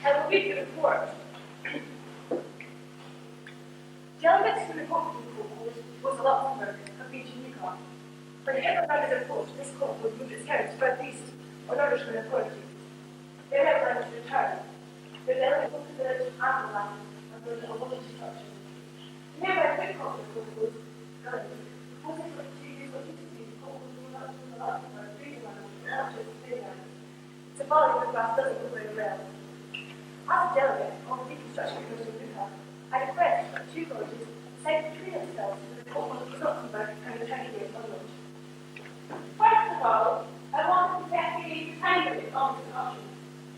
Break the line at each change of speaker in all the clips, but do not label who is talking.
I will read the report. Delegates to the Caucasian Chalk was a Luxembourg have been to Newcastle. Whenever rounded approach, this chalk would move its head southeast on orders from authorities. They never ran to return. The delegates looked at the village of Amberland and built a wooden structure. Nearby quick chalk was guns. The forces were to use what used to be the chalk was moved up to the Luxembourg breeding land and not just the mainland. Symbolic of grass doesn't look very well. As a delegate on the reconstruction committee of Newcastle, I request that two villages side between themselves to the Caucasian of Luxembourg and the 20-year village. First of all, I want to investigate the time of this discussion.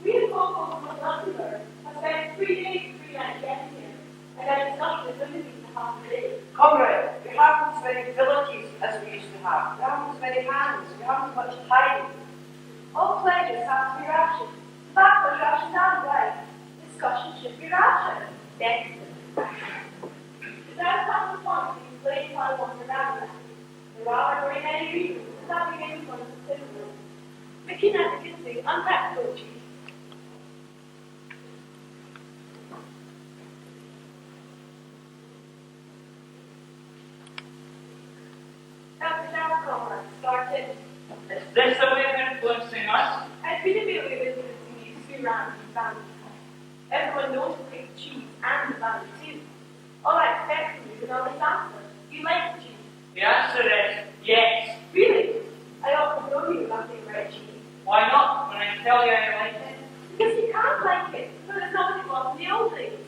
We in Caucasian of Luxembourg have spent 3 days and 3 nights getting here, and I discussed this with the meeting half a day.
Comrade, we haven't as many villages as we used to have. We haven't as many hands. We haven't as much time.
All pledges have to be rationed. That was rationed down right. Discussion should be rationed. Next. The downtown response is explained by one around that. There are very many reasons for not being able to consider. Looking at the consistency and practicality. Dr. John Haswell started.
Is this a way of influencing us?
I've been a bit of influencing these two rounds of family. Everyone knows to take the cheese and the value too. All I expect from you is all this answer. Do you like the cheese?
The answer is yes.
Really? I often know you about being red cheese.
Why not, when I tell you I like it?
Because you can't like it, but it's not what it was in the old days.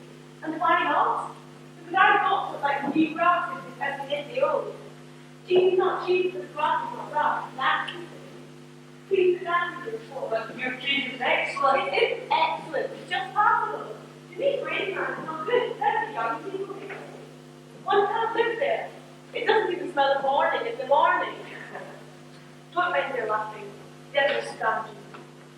And why not? Because our adults look like new grasses as we did the old. Cheese is not cheese, but the grass is not grass. That's it. Please put that into your report.
But your cheese is excellent.
It is excellent. It's just possible. You need brain man, it's not good. That's the young people here. One can't live there. It doesn't even smell of morning in the morning. Don't mind their laughing. They're just scrounging.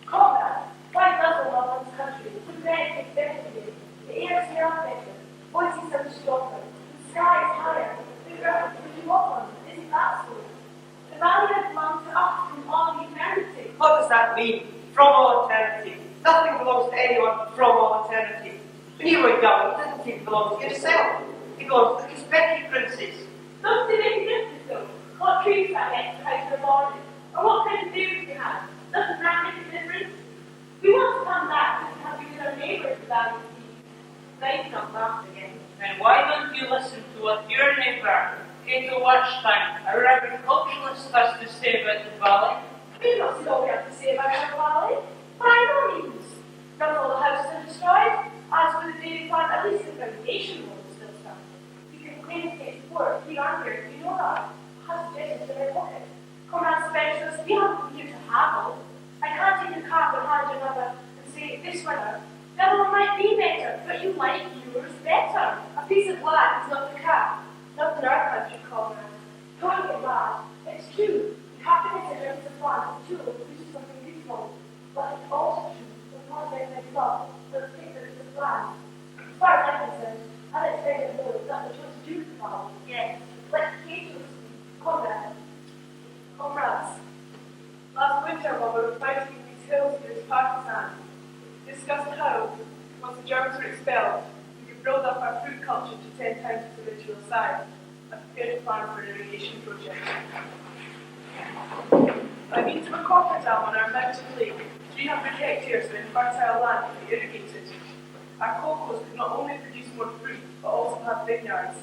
Comrade, why does a lot of this country? The bed is better today. The air smells better. Voices sound stronger. The sky is higher. The earth is you walk on. Isn't that so? The valley has belonged to us from all eternity.
What does that mean? From all eternity. Nothing belongs to anyone from all eternity. When you were young, it didn't even belong to yourself. It belongs to the Spectre Princes.
Doesn't it make a difference though? What trees that next house in the morning? Or what kind of food you have? Doesn't that make a difference? We want to come back and have you with our neighbours without you see. Nice not laugh again.
Then why don't you listen to what your neighbour, Cato Watchtime, our agriculturalist, has to say about the valley?
We've not said all we have to say about our valley. By no means. Not all the houses are destroyed. As for the dairy farm, at least the foundation will still stand. You can claim to take work. We aren't here. You know that. Has business in our pocket. Comrade specialists, we haven't come here to haggle. I can't take a cap and hand you another and say, this winner, that one might be better, but you like yours better. A piece of black is not the cap. Not in our country, comrade. Don't get mad. It's true. You have to consider it's a plant, a tool, which is something useful. But it's also true. It's not very nice love. Let's take that it's a plan. As far as I'm concerned, I'd expect to know that the choice to do the problem. Yes. Let's engage with comrades. Comrades. Last winter, while we were fighting these hills against Pakistan, we discussed how, once the Germans were expelled, we could build up our fruit culture to 10 times its original size and prepare to plan for an irrigation project. By means of a copper dam on our mountain lake, 300 hectares of infertile land could be irrigated. Our cocos could not only produce more fruit, but also have vineyards.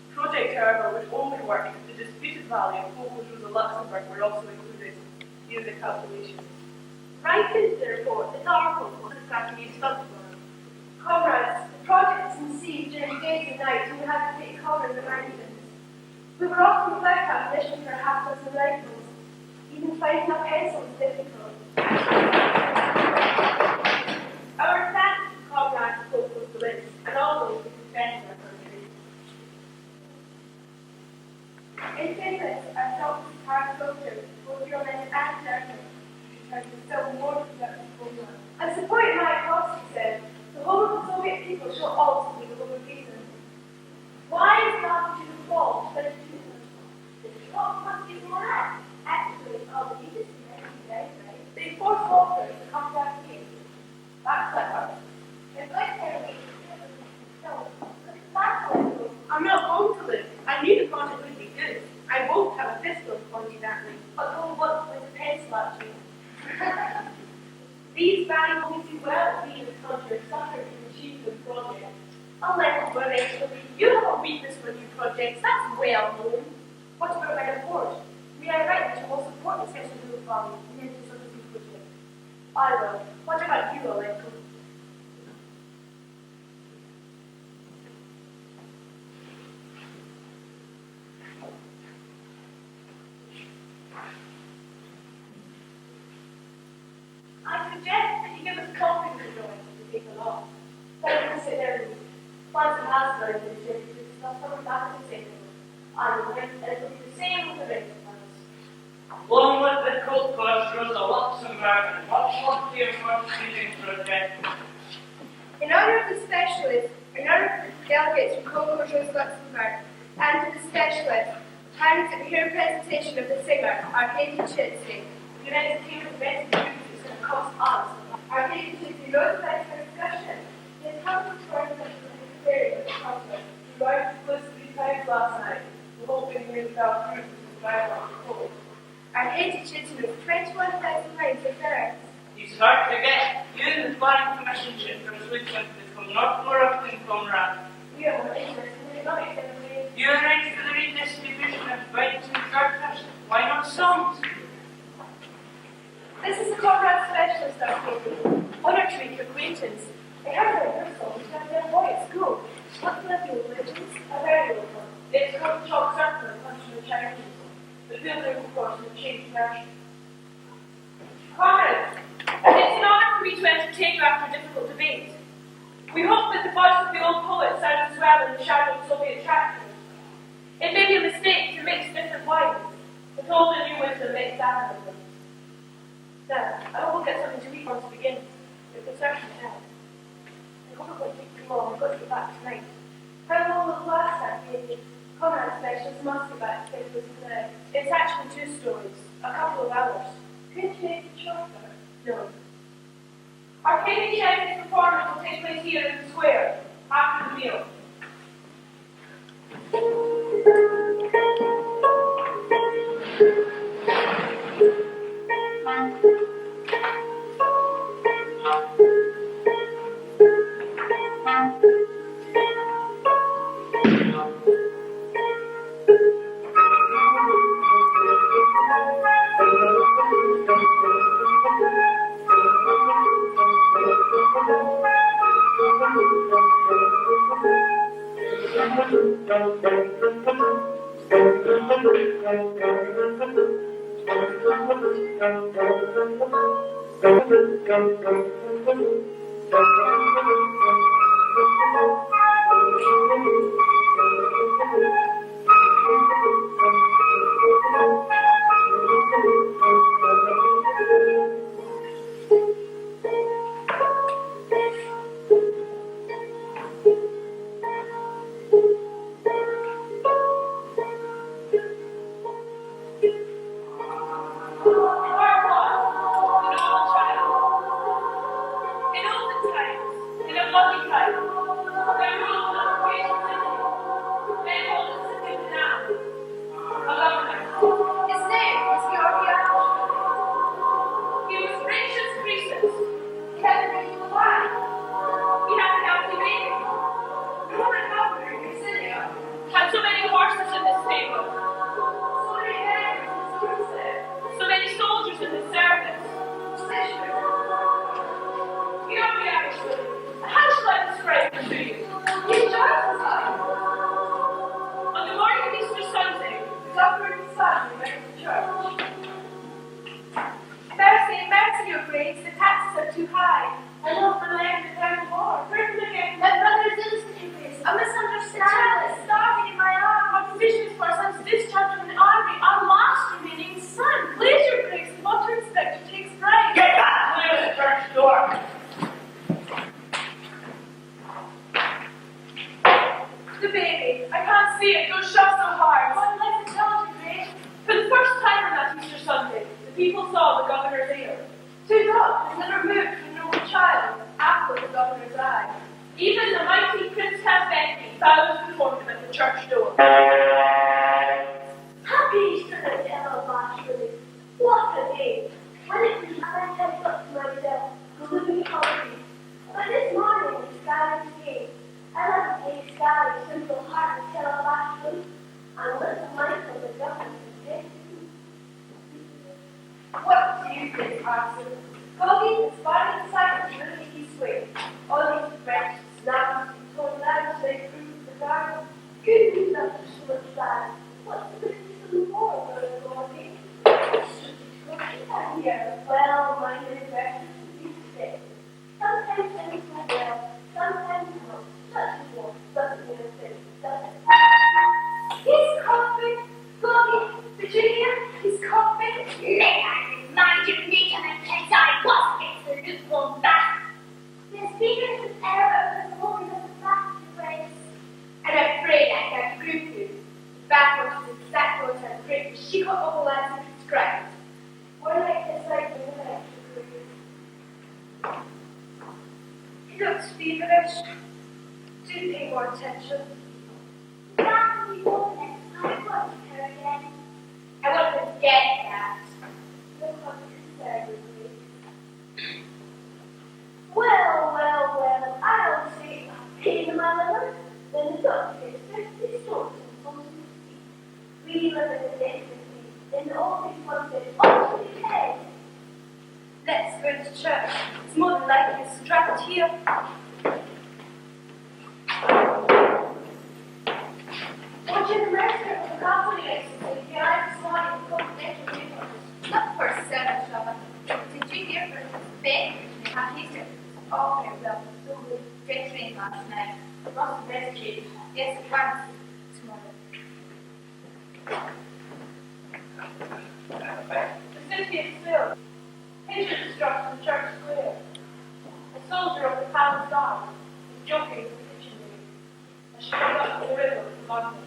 The project, however, would only work if the disputed Valley and foreclosures of Luxembourg were also included in the calculations.
Right into the report, the dark was the strategy study plan.
Comrades, the project was conceived during days and nights when we had to take cover in the mountains. We were often without ammunition for half a dozen rifles. Even finding a pencil was difficult.
Our thanks to comrades spoke with the list, and all those who defended our country.
In Finland, our soldiers hard soldiers, both German and German, returned to still more productive homeland. And supporting my cause, he said, the whole of the Soviet people shall also be the whole reason. Why is not to the wall but to the
What must be mad? Actually, all the leaders right?
They force soldiers to come back here. That's clever.
It's like they're no,
I'm not going to live. I knew the project would be good. I won't have a pistol pointed at me.
but go what with a pencil at you.
These bands only do well at being a country suffering from achievement project.
I'll let them go eventually. You have a weakness for new projects, that's well known.
What about my report? We are right that you will support the Central Blue Valley and into some of these projects. I will. What about you, Alenko?
I suggest that you give us copies of the drawings to take along.
Let me sit down. Once it has learned the trick to discuss some back in the same room. I will win, and it will be the same with the rest of us.
Along with the cult cultures of Luxembourg and much luckier for feeding project.
In honor of the specialists, in honor of the delegates from Caucasian Luxembourg, and to the specialists, time to hear a presentation of the singer, Arcady Chitsey. The entertainment best is going to cost us. Arcady Chitsey knows about the discussion. He has come to explore the experience of the conflict. He arrived close 3 times last night, hoping he himself through to drive on the cold. Arcady Chitsey knows 21,000 lines of lyrics.
He's hard to get. You and the planning commission should persuade him to come not more often, comrade.
We are more interested in economics than we are.
You're ready for the redistribution of rights and charters. Why not songs?
This is the comrade specialist Arcady. On our tree acquaintance. I have heard her songs when I was a boy at school. What's one of the old legends? A very old one. It's called Chalk Circle and comes from the Chinese. The field of course in the changed version. Comrades, it's an honour for me to entertain you after a difficult debate. We hope that the voice of the old poet sounds as well in the shadow of Soviet tractors. It may be a mistake to mix different wines, but all the new wisdom makes that of them. Now, I hope we'll get something to eat once we begin. It's a certain help. I hope it won't take too long. I've got to get back tonight. How long will it last, Arcady? Comrade specialists must get back to this today. It's actually 2 stories, a couple of hours. Couldn't you make it shorter? No. Arcady Chinese performance will take place here in the square, after the meal. Two doctors never moved from no child after the governor's eye.
Even the mighty Prince Halfpenny bows before him at the church door.
Happy Easter, Ella Bashwood. What a day! When it was I had got to myself, gloomy holiday. But this morning the sky was gay. I love the gay sky, simple heart, Ella Bashwood. And little Michael, the governor, said,
What do you think, Arthur? Goggy is far inside the little east way. All these branches, snaps, and torn ladders they prove the garden.
good news after so much bad. What's the business of the war, Brother Goggy?
Here, well, my new breakfast is sick.
Sometimes things go well, sometimes not. Such is war, such is innocent, such is...
He's coughing. Goggy, Virginia, he's coughing.
May I remind you, Nathan, and Kate, I was against the lukewarm bath. There's been an error of the woman of the bath place.
And I'm afraid I can't prove you. The back was exactly what I'm afraid. She got all the lads into scratch.
More like this, like the electric group.
He looks feverish. Do pay more attention.
That will be all next time. I want her again.
I want to get that.
Look what concerned with me.
Well, I don't see a pain in my liver.
Then the doctor is 50 stones and 40 feet. We live in the density. In the old responses, all to be paid.
Let's go to church. It's more than likely it's strapped here. Watching the register of the Catholic exercise behind the slide in the confidential papers.
Of course, Sarah Shabbat. Did you hear from Ben? Easter?
Oh, very well.
So good. Great train last night.
Lots of messages.
Yes, at once. Tomorrow.
The city is filled. Pigeons struck the church square. A soldier of the palace guard was joking in the kitchen room as she went up to the river from London.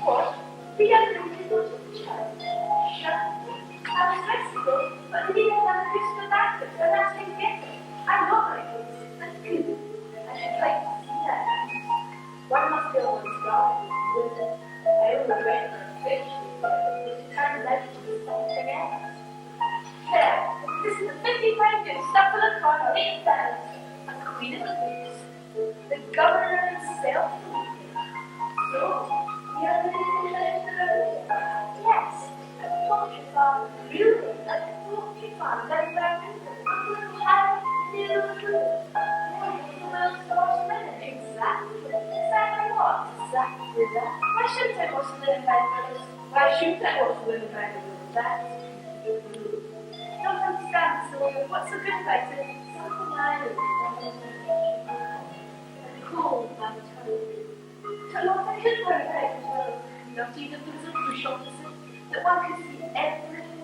What?
The young lady goes to the church.
Shut. I was Mexico, but the people have Christmas backwards, and that's been better. I'm not like this. That's good. I should like to see that. One must go one's garden with it. I only read for a fish, but it turns out to be something else. There, this is the 55 good stuff for the car, 8 cents. A queen of the books. The governor himself. So,
Young lady says to her, yes, a poultry farm, really, a poultry farm, that's back in the have new food. More than the world's most linen.
exactly. Exactly what?
Exactly that.
Why shouldn't I watch the living by the brothers? Why shouldn't I watch the living by the brothers? That's I don't understand, Sylvia. What's so good about it?
Something I know.
And cool by the time. So what I could worry about as well. Not even if there's a push opposite. That one can see everything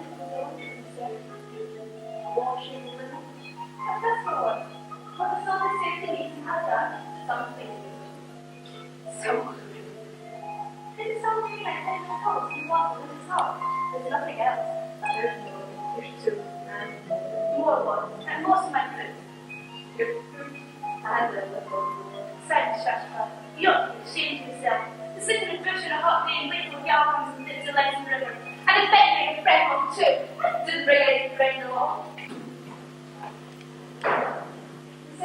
from the old to the set. Washing women. But that's not what. What the son is saying to me has done something good. So good. There's something like that in the house you want with the song. There's nothing else. There's no, there's two, and more one, and most of my friends. Your fruit and the little Sounds satisfied. You ought to be ashamed of yourself. To sit in a bush on a hot day and wait till Gal comes and dips the legs in the river. And I bet you make a friend of too. Didn't bring any friend along. The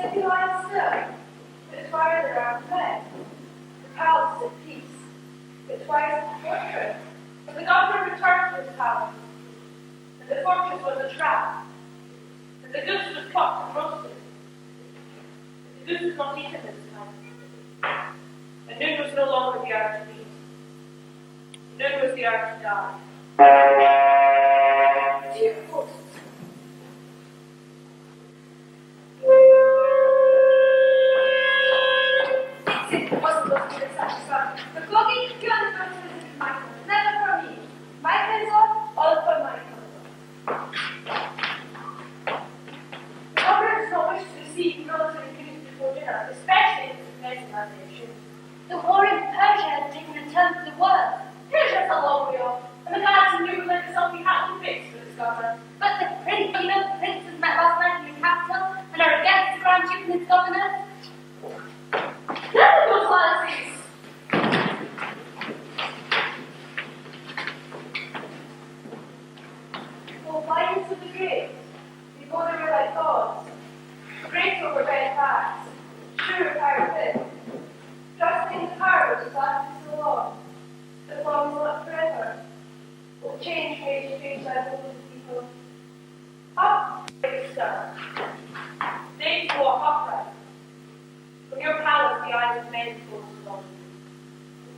city lies still. It's where there are men. The palace is at peace. It's where it's a fortress. But the governor returned to his palace. And the fortress was a trap. And the goose was caught and roasted. But the goose was not eaten this time. And noon was no longer the hour to eat. Noon was the hour to die. Dear hosts. It wasn't supposed to be such a song. The clogging, you on the phone to visit Michael. Never for me. My friends on, all for Michael. The governor does not wish fly into the grave. We go there like gods. Great over bed fast, sure power fit. Trusting the power to last so long, as long as not forever. Will change may change I hope of people. Up, great sir. Days walk upright. From your palace the eyes of men close along you.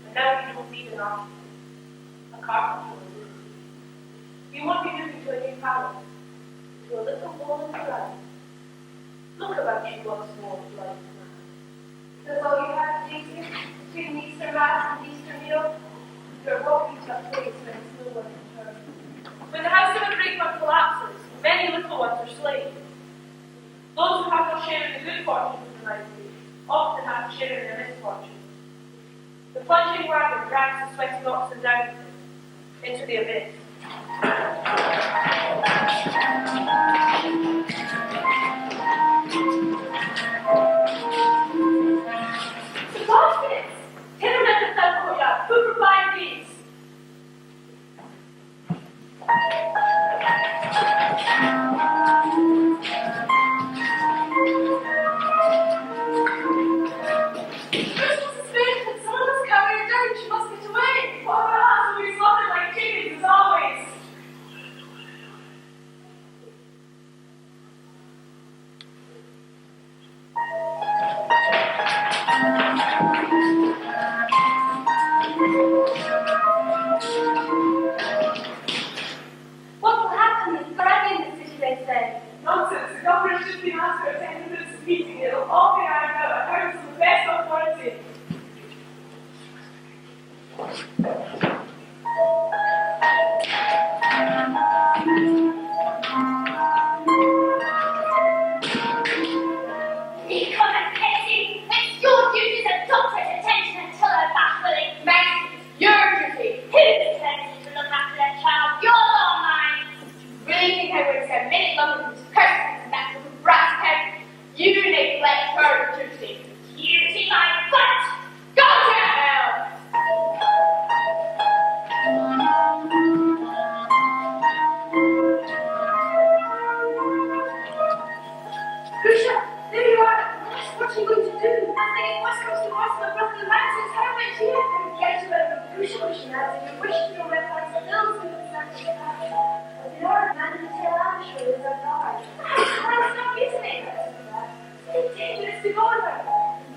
And now you don't need an architect, a carpenter will do. You won't be moving to a new palace, to a little wall in the ground. Look about you once more, like man. That's all you have to do between Easter Mass and Easter meal? You're walking to a place where it's no one to turn. When the house of a great one collapses, many little ones are slain. Those who have no share in the good fortune of the life often have a share in their misfortune. The plunging wagon drags the sweating oxen down with it, into the abyss. The baskets! Hit them at the third courtyard. Food for 5 days. Christmas is finished. Someone must carry her down. She must get away. Poor lads will be slaughtered like chickens as always.
What will happen is threatening the city, they say.
Nonsense. The governor should be asked to attend this meeting. It'll all be ironed out according to the best authority.
Nicole and Casey, it's your duty as a doctor to attention until her back willing. Mason, your duty. Who's attending to look after their child? Yours or mine? Really think I would spend a minute longer than cursing and that little brass head? You neglect her duty. Duty my butt! Go to hell!
Lucia, there you are. What are you going to do? Nothing. It must comes to us the broken mountains. How much here? And get to it. Lucia, and you wish to go red lights and bills with the Saturday passion. But the Lord man in the tail amateur is a guard. That's not isn't it? It's dangerous to go there.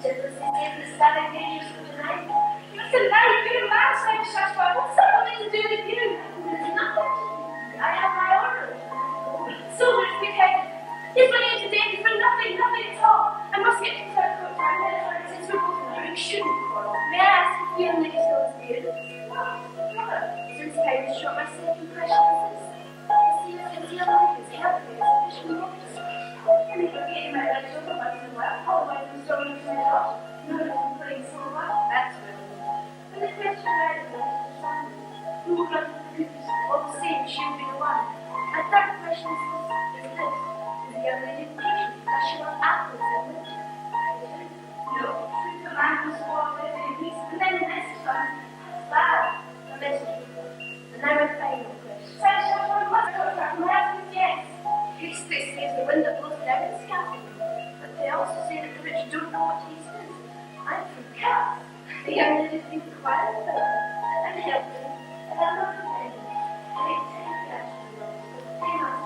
Just the same as the static dangerous for tonight. Listen, now you're a man, Simon Shashba. What's that nothing to do with you? There's nothing to do. I have my orders. Silver's big-headed. He's running into danger for nothing at all. I must get to South Coast for a minute, since we're both in a shooting quarrel. May I ask if you and Lady Phyllis beard? Since I was short, my safe impression is this. You see, since the other week is helping me as a fishing officer. And if you're getting my legs over once in a while, otherwise I'm still losing it off. No, I'm putting so well. That's good. But the question lies in understanding. Who will run the goose? All the same, she'll be the one. My third question is this. The young lady patient, does she want apples in it? No. The man who swore with it, he's and then the next one. Bad. The message. And now my final question. Sunshine, must go back. My husband, yes. He says the wind that blows down the scaffold. But they also say that the rich don't know what he says. I'm from Cat. The young lady thinks quiet about it. And help them. And I'm not offended. And it's taken after the rose. They must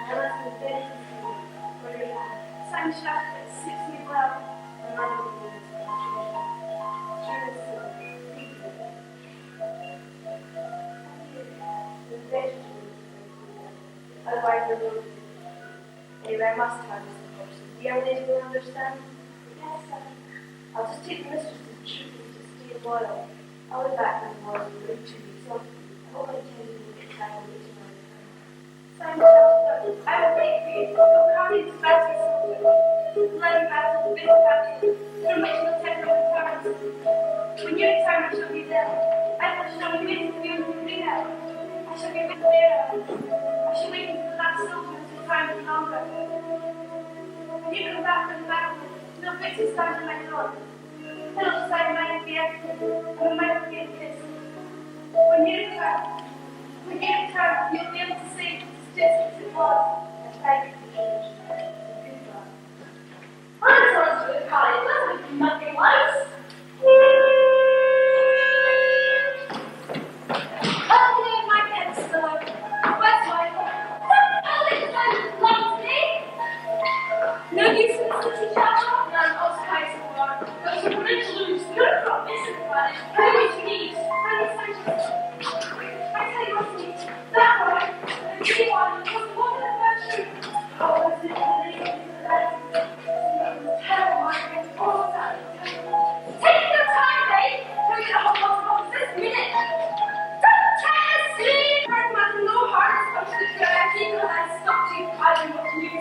I must be very sincere, for they have some shaft that suits me well, and another will be this constitution. True and silver, deeply. The vegetable is otherwise the road is anyway, I must have this person. The young lady will understand? Yes, sir. I'll just take the mistress to the troop to stay loyal. I'll be back in the morning within 2 weeks. I hope I tell you the time to tomorrow. I will wait for you. You'll come in to battle something. Bloody battle, bitter battle, from which no temper returns. When you return, I shall be there. I shall be waiting for you to bring out. I shall be with the bearer. I shall wait until the last soldier to time for longer. When you come back from the battle, no victor stands in my door. Pillow beside mine will be empty, and the mouth will be a kiss. When you return, you'll be able to say,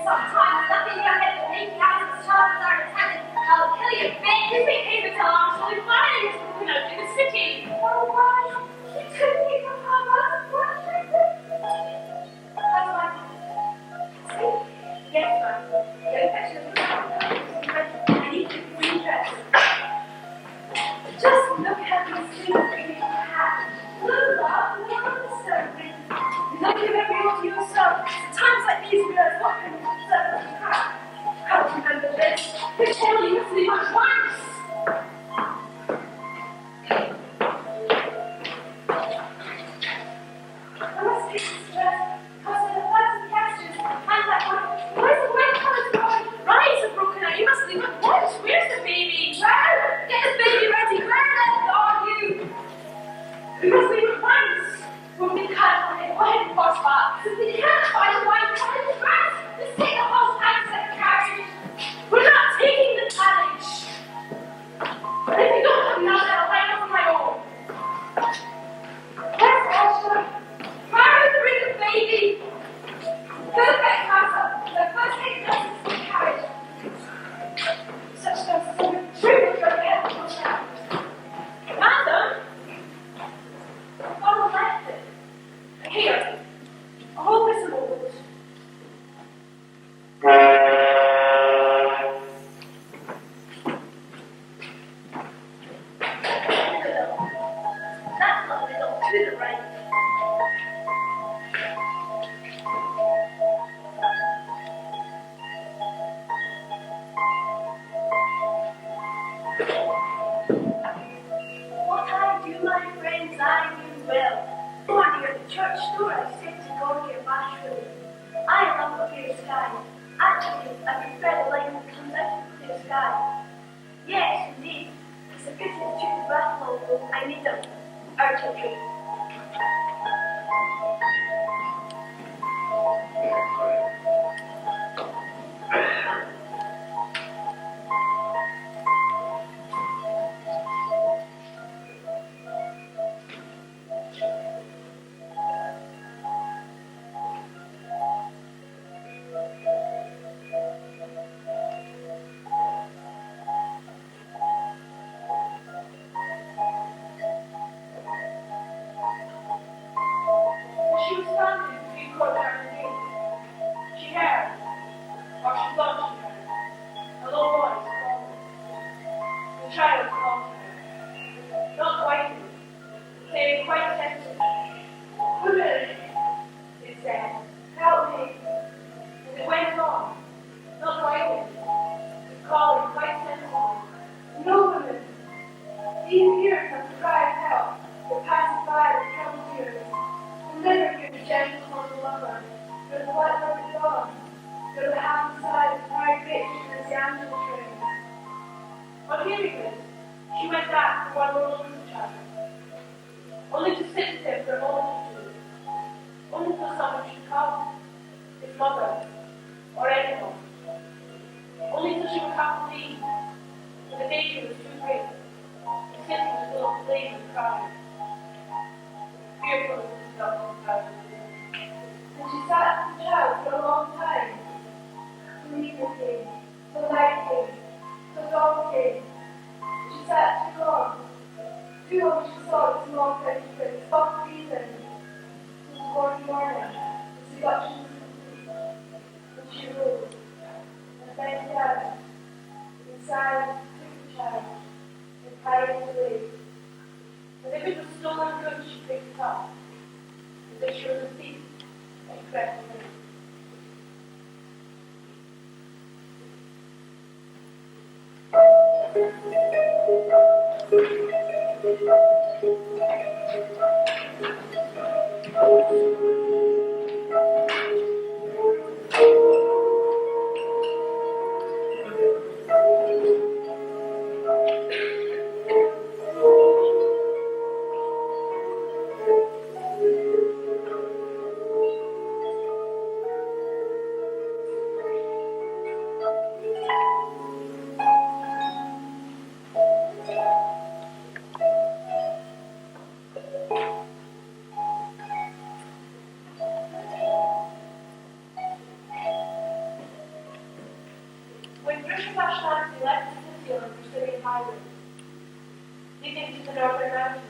sometimes nothing can get to make me out of the sharp as our attendant. I'll kill you, bitch.
This behavior till I'm actually flying is moving out in the city.
Oh, why? You couldn't even have us.
That's my yes, ma'am. The infection is I need to redress.
Just look at these things that you have. Look up, listen.
Don't give everyone to yourself. Times like these, we are what can serve as crap. Can't remember this. They tell you to leave at once. I must take this dress. Cause in the first questions, and that one, where's the white colours going? Rise are broken out. You must leave at once. Where's the baby? Where? Get the baby ready. Where the hell are you? We must leave at once. When we can't find it, go ahead and horse back. If we can't find the white colours, first, let's take the whole accent carriage. We're not taking the carriage. And if you don't have none, I'll find it on my own. Where's Oscar? Where is the ring of baby? Perfect, Master. The first thing does is the carriage. Such things as a true with your head on now. Madam? Follow left it. Here. Hold this a moment.
That's not little to the right. What I do, my friends, I do well. One near the church door, I sit to go here bashfully. I love the clear sky. Actually, I prefer the light that comes out of the clear sky. Yes, indeed. It's a pity to took the breath long, I need them. Artillery.
She was standing between courtyard and gate. She heard, or she thought she heard, a low voice calling. The child called to her, not quietly, saying quite gently, "Woman," it said, "help me." And it went on, not quietly, but calling quite sensibly, "No, woman, these ears have cried help, that passes by the troubled ears. Never give the gentle on the lover, nor the white-hearted dog, nor the happy side of very rich as the angel train." On hearing this, she went back for one more look at the child, only to sit with him for a moment or two, only till someone should come, his mother, or anyone, only till she would have to leave, for the danger was too great, the city was full of flames and crying. Fearful of and she sat with the child for a long time. The evening came, the night came, the dawn came. She sat too long. Too long she saw the small French prince soft breathing. It was warm morning, the seduction was complete. And she rose, and bent down, in silence took the child, and carried it away. As if it was stolen goods, she picked it up. As if she was a thief, and crept away. nationality left the city on the Brazilian highway, leading to the northern mountains.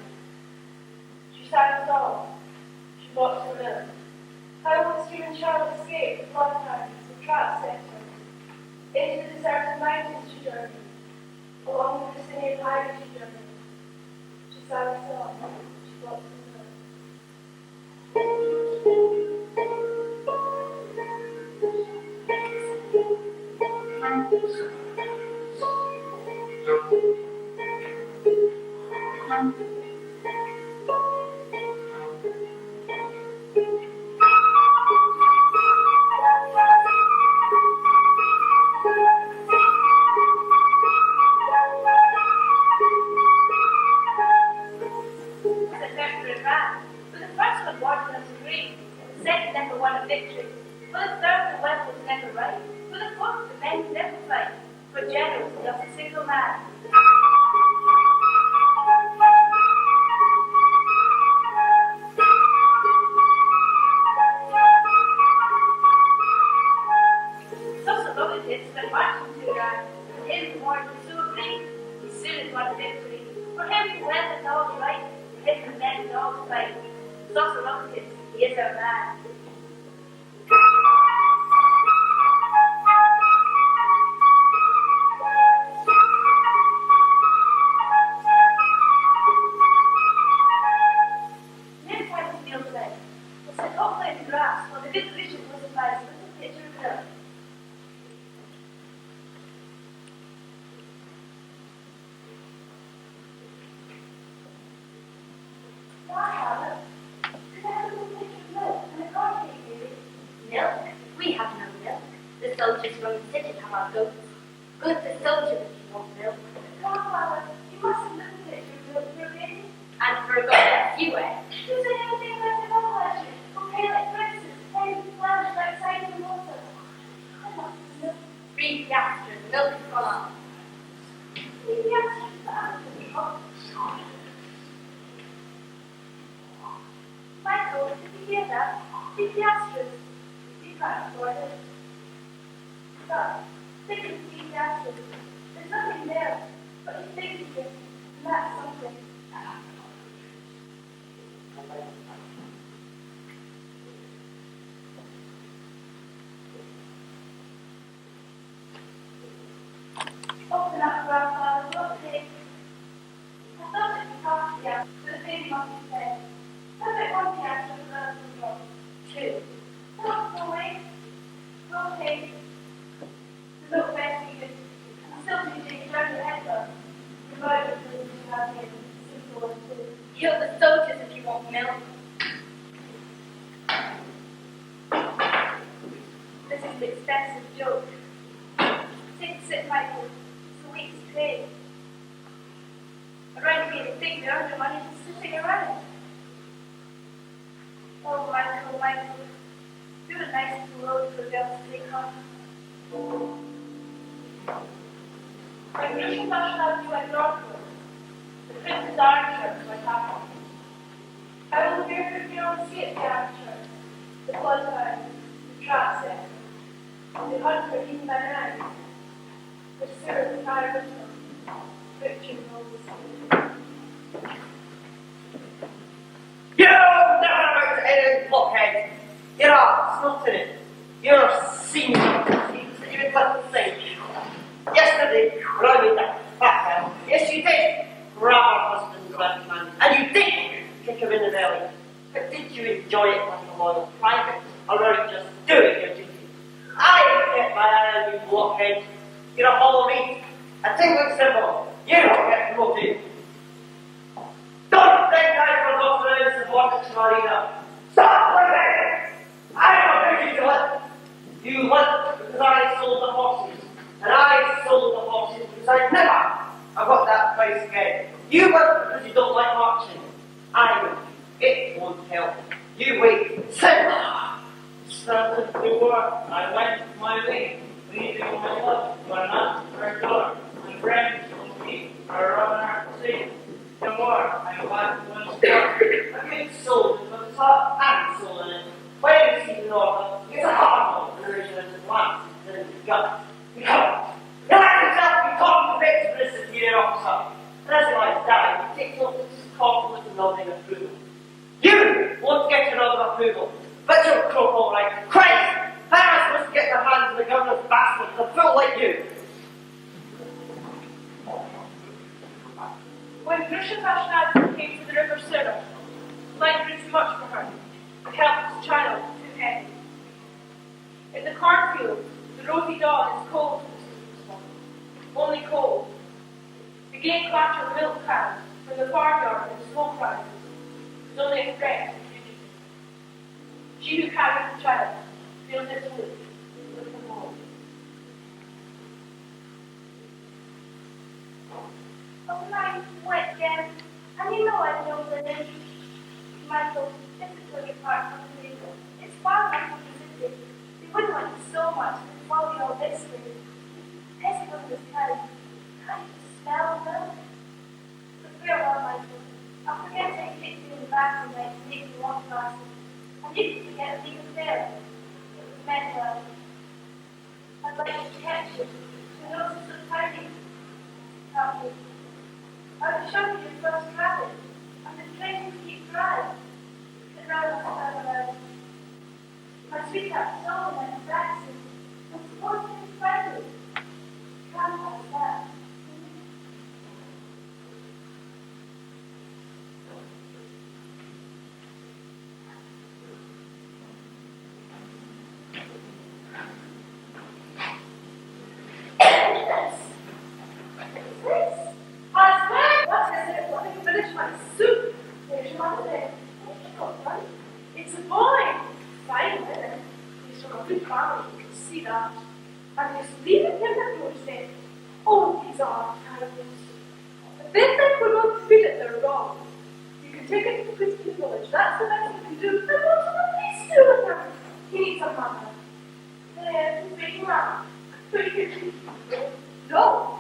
She sang a song. She walked to the mill. How will this human child escape the flood times and traps set her? Into the deserted mountains she journeyed. Along the Brazilian highway she journeyed. She sang a song. She walked to the mill. Open up, grandfather, look big. I thought it was half the but the baby must be dead. Perfect one piano for the girls and drop. Two. Not away. Rotate. The look best needed. I'm still teaching you turn your head up. The murder for you have here. Simple and two. Kill the soldiers if you want milk. This is an expensive joke. Sit, Michael. It's a week's pay. I'd rather be to think they earn their money than sitting around. Oh, Michael, you're a nice road for girls to take on. My British nationality went northward. The Prince's Iron Church went upward. I will appear for you on the sea at the Iron Church, the bloodhound, the trap set, the hunt for hidden bananas. The spirit of fire wisdom, Richard Moses.
You never amount to anything, blockhead! You're a snotting it. You're a senior. You would let the same. Yesterday, when I made that fat hell, yes you did, grab our husband's left hand, and you did kick him in the belly. But did you enjoy it like a loyal private, or were you just doing your duty? I get my eye on you, blockhead. You're a hollow meat, a tingling symbol. You don't get promoted. Don't think I forgot the ends of what it's arena. Stop living! I'm not ready to live. You lived because I sold the horses, and I sold the horses because I never have got that price again. You live because you don't like marching. I will. It won't help. You wait. Sit.
Started the war. I went my way. Leaving my love, but not her door. My friends will be around her sea. No more, I'm glad once more.
A good soul with a heart and soul in it. When you see the north, it's a hard one version of the plant, then the gut. You But you'll croak all right. Christ! How am I supposed to get their hands on the governor's bastard with a fool like you?
When Grusha Vashnad came to the river Sura, life grew too much for her. The helpless child too heavy. In the cornfield, the rosy dawn is cold to the Christmas morning. Only cold. The gay clatter of milk cows from the farmyard and the smoke rises is only a threat to the fugitive. She who carries the child feels its weight with the home.
Oh, my wet again. And you know I know the name. Michael, this is where you part from the legal. It's far away from the city. We wouldn't like you so much to follow you all this way. Pissing on this town. Can't you smell them? But farewell, Michael. I'll forget I kicked you in the back one night to make you walk faster. And you can forget it even there. It was meant well. I'd like to catch you. To know it's so tiny. Help me. I was showing you your first cabin, and the trains keep dry. The road was around. My sweetheart saw them and practicing, and supposed to be friendly. Can't have that.
It's a boy! Fine women. He's from a good family, you can see that. And he's leaving him at doorstep. Oh, these are terrible. If they think we're going to feed it, they're wrong. You can take it to the Christian village. That's the best you can do. But what will the police do with him? He needs a mother. There, he's waking up. No.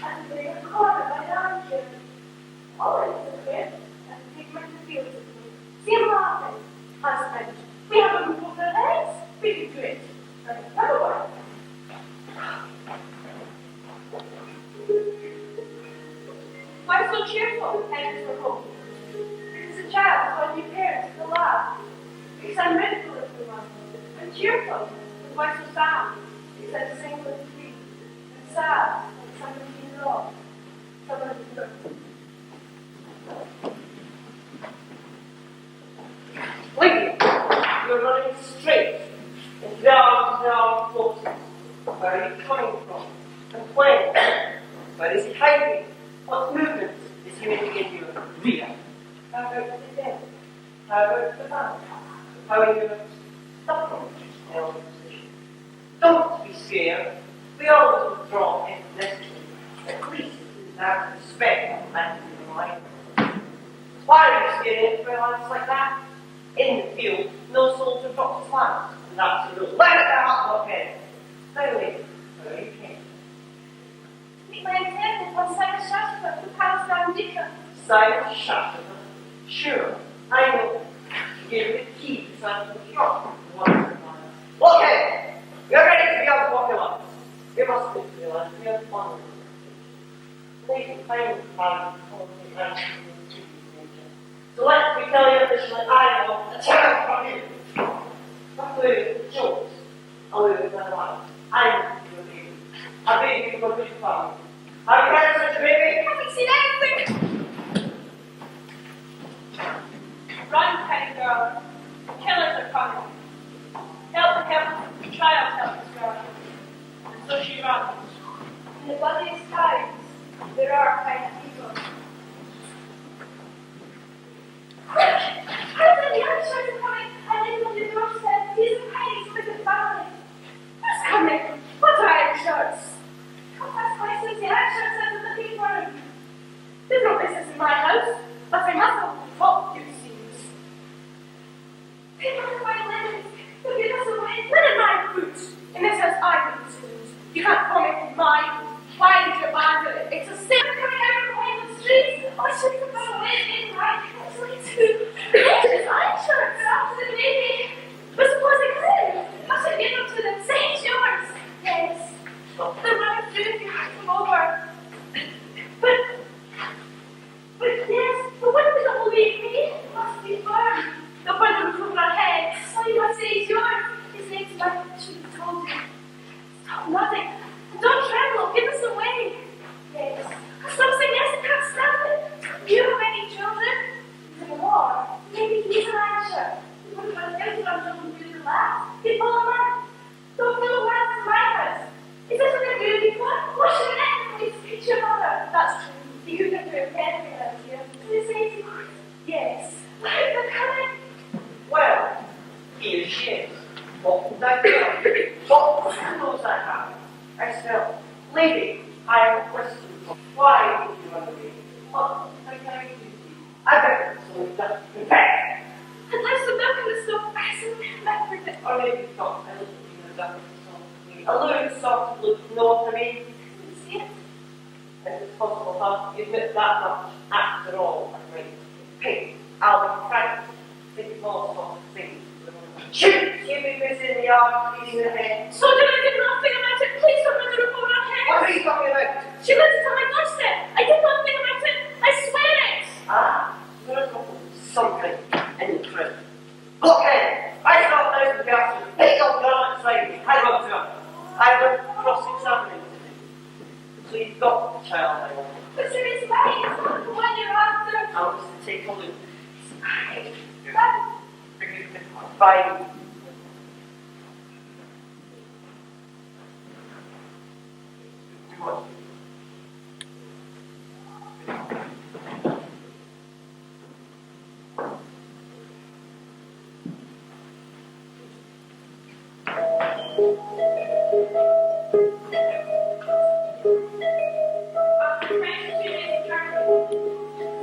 And they are cornered by the armchair. Oh, it's a bit. And take him into the field with me. See him laughing. Husband, we have a roof over their heads. We can do it. And another one. Why so cheerful, headed for home? Because the child got new parents to laugh. Because I'm ready for it for one. And cheerful, and why so sad? Because I'm single and free. And sad, like somebody's been wrong. Somebody's hurt.
Lady, you're running straight and down close. Where are you coming from? And when? Where is he hiding? What movements is he making in your rear? How about the dead? How about the man? How are you going to stop him? Don't be scared. We always withdraw if necessary. At least have respect for man in the mind. Why are you scared for lives like that? In the field, no soldier drops his lance, and that's the rule. Let it out, blockhead. Anyway, where you came.
My intended was Simon Shashford, who passed down Dicker.
Simon Shashford? Sure, I know. He gave you the key to Simon's shop. Blockhead! You're ready to be on popular. You must realize we have fun. Lady, I am fine. So let me tell you officially, I want a child from you. Not with jokes, or with my life. I want your baby. A baby from a good family. Have you had such a baby?
I haven't seen anything.
Run, petty girl. Killers are coming. Help the child help this girl. And so she runs.
In the bloodiest times, there are kind people. Quick! Hurry, the youngsters are coming! I didn't know the doorstep. These are pennies with the family.
Who's coming? What iron shirts?
Come past my city. I sure said the looking for him.
There's no business in my house, but I must have talked to you, seems.
Take one of my linens. You'll give us away.
Linen my boots. In this house, I make decisions. You can't comment on mine. Why did you abandon it? It's a sin.
They're coming out from the streets. Oh, I should have gone away in my country too.
His iron shirts.
They're after the baby.
But suppose they could.
I should give them to them. Say it's yours. Yes. They're running through if you have them over. But yes, but what if they don't believe me? It must be firm.
They'll burn them from our heads.
I
appreciate what I feel, what skills I have. I said, lady, I have a question. Why did you run away? What can I do? I bet so that in fact.
And there's some milk in the stove. I remembered it.
Or maybe it's not. I look at you and that a little soft look, you know what I mean?
See it?
If it's possible, huh? You admit that much after all, I'm right. Hey, I'll be frank. Think of all sorts of things. Shoot! You be busy in the yard, cleaning the head.
So did I did nothing about it. Please don't run the report on her.
What are you talking about?
She lives on my doorstep. I did nothing about it. I swear it.
Ah, there's something in the truth. Look in. I saw those girls with big old girl outside me. I wrote to her. I went cross-examining today. So you've got the child, I want.
But there is right. It's not the one you're after.
I want to take a look. Fine. Do what?
After 22 days of traveling,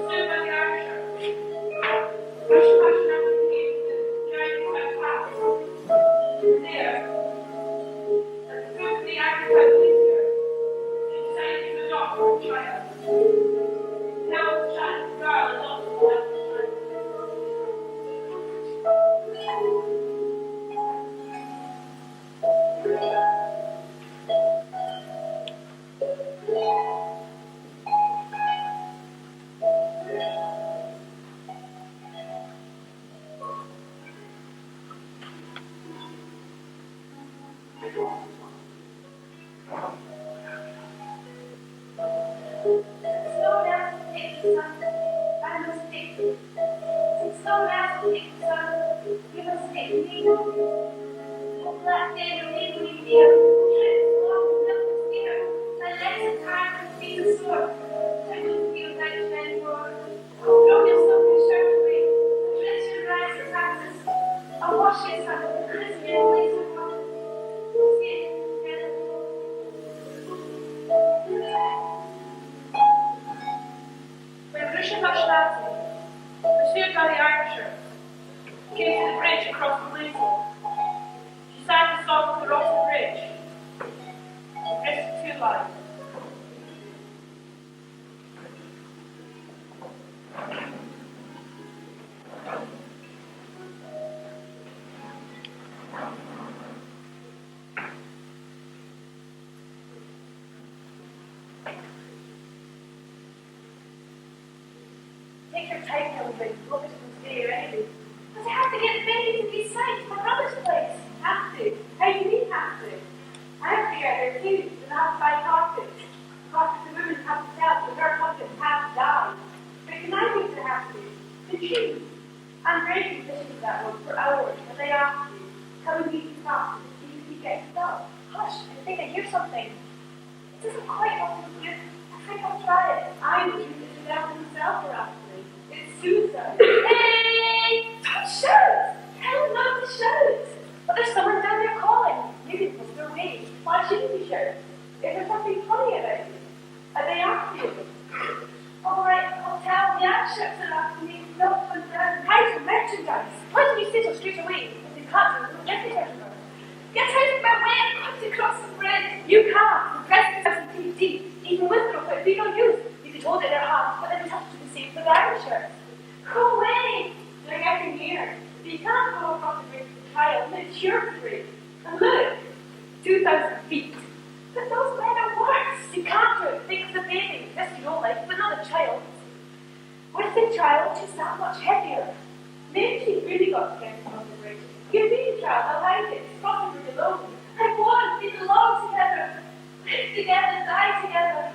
stood by the archer. Rush navigated the giant path. There, at the foot of the African glacier, she decided to adopt her child. Now the child girl adopted by the child.
Slow down to take the sun. I must take you. Slow down to take the sun. You must take me. Oh, black day, you leave me dear. Trips along the milk spear. My legs are tired and feet are sore. I wouldn't feel that anymore. Throw yourself in shirt away. Dress your eyes and practice. I'll wash your son. Christmas lace and cotton. We'll see it together.
When Grusha Vashnati, pursued by the archer, came to the bridge across the Blaisdell, she sang the song of the rotten bridge, and risked 2 lives.
Take your time, Hillary. Look at them today already.
But I have to get ready to be signed to my brother's place.
Have to. How do you mean have to? I have to get there too, and I have to buy carpets. Carpets the women have to sell, but their husbands have to die. But can I think they have to? The cheese. I'm very positioned to that one for hours, and they ask you, how many you carpets do you keep getting stuff?
Hush, I think I hear something. It doesn't quite want to do. I think I'll try it.
I would use it down himself for actually. It's suicide.
Hey! Don't shout! Tell them not to shout! But there's someone down there calling.
Maybe because they're away. Why shouldn't you shout? If there's something funny about you, and they ask you.
Alright, I'll tell the actions and I can make notes on them.
Hide your merchandise.
Why don't you sit straight away? If you can't, we'll get it everywhere. Get out of my way and cut across the bridge.
You can't. The president has a deep. Even with them, it would be no use. You could hold it in their hands, but then it has to be safe for the Irishers.
Go away!
They're getting near. But you can't go across the bridge with a child. It's your bridge. And look, 2,000 feet.
But those men are worse.
You can't do it. Think of the baby. Yes, you don't like, but not a child. With the child, she's that much heavier. Maybe she's really got to get across the bridge. Give me the child, I'll hide it. It's crossing the road alone.
I want. We belong together. Live together, die together.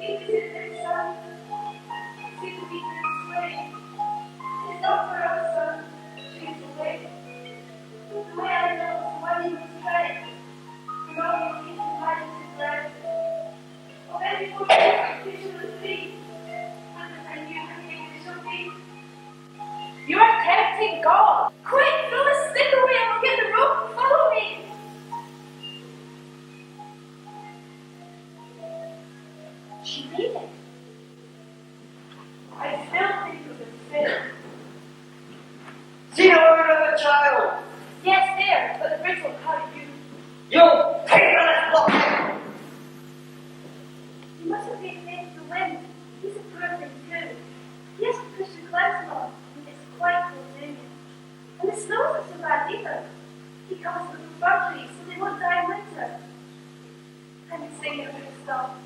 Need to sit there, son. See the beaker this way. It's not for us, son. She's away. The way I know is the way you was right. You know you keep the light in the breath. Oh, then before you get to the sea.
thank God. Quick, throw the stick away and we'll get the rope. Follow me. She made it.
I still think it was a sin.
See the woman of the child.
Yes, there, but the bridge will carry you.
You take on this blockhead.
You mustn't be afraid of the wind. He's a poor thing too. He has to push the clouds along, and it's quite cold doing it. And the snow isn't so bad either. He comes with the fir trees so they won't die in winter. I'm singing it to stop.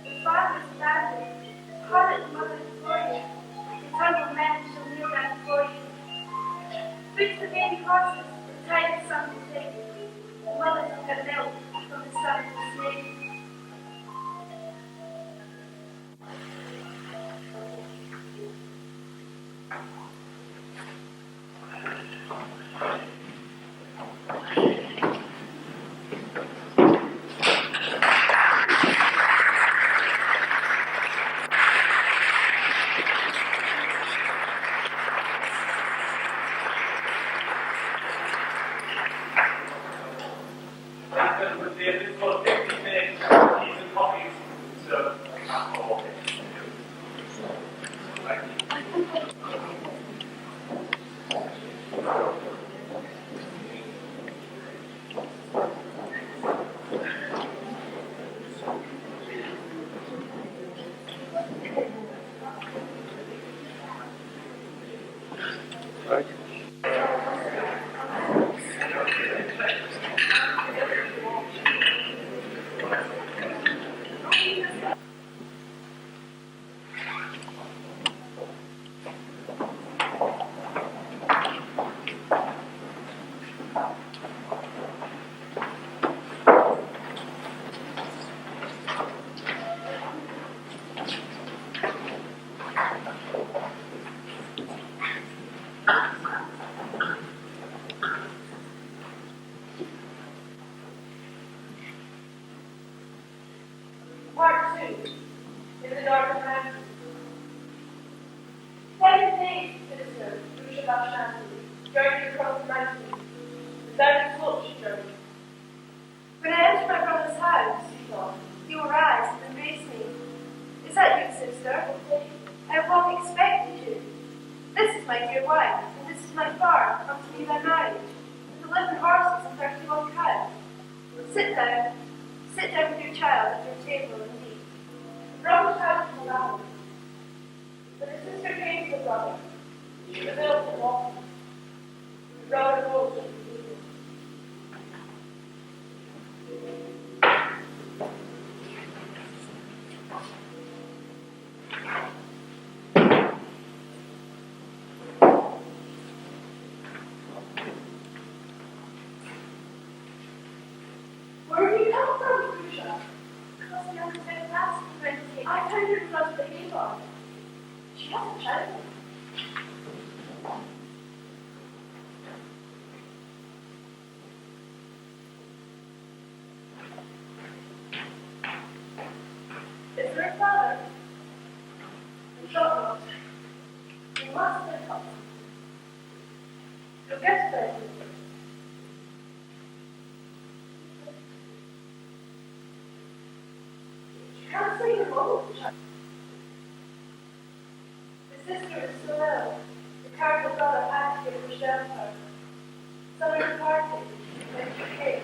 The father is abandoned. Harlot the mother is for you. The tongue men shall kneel down before you. Boots the baby horses, the tiny son will take. The mothers will get milk from the son will slave.
That would be a bit for 15 minutes, teas and coffees. So, thank you.
Part 2. In the Dark of Mountains. 7 days, citizen, Lucia Shanty, journeyed across the mountains. The down slope she journeyed.
When I enter my brother's house,
She thought.
he will rise and embrace me. Is that you, sister? I have long expected you. This is my dear wife, and this is my farm, come to me by marriage, with 11 horses and 31 cows. Sit down with your child at your table and eat.
The brother's house was allowed. But the sister came to the brother. She was ill from walking. The brother rose and was eating. Where did you come from, Lucia?
Because the young man last Wednesday,
I found her in front of the hay barn. She has a child. Is there a father? The shot not. You must have help. You'll get there. She can't say the wrong child. The sister is so ill. The cardinal brother had to give her shelter. Summer departed, winter came.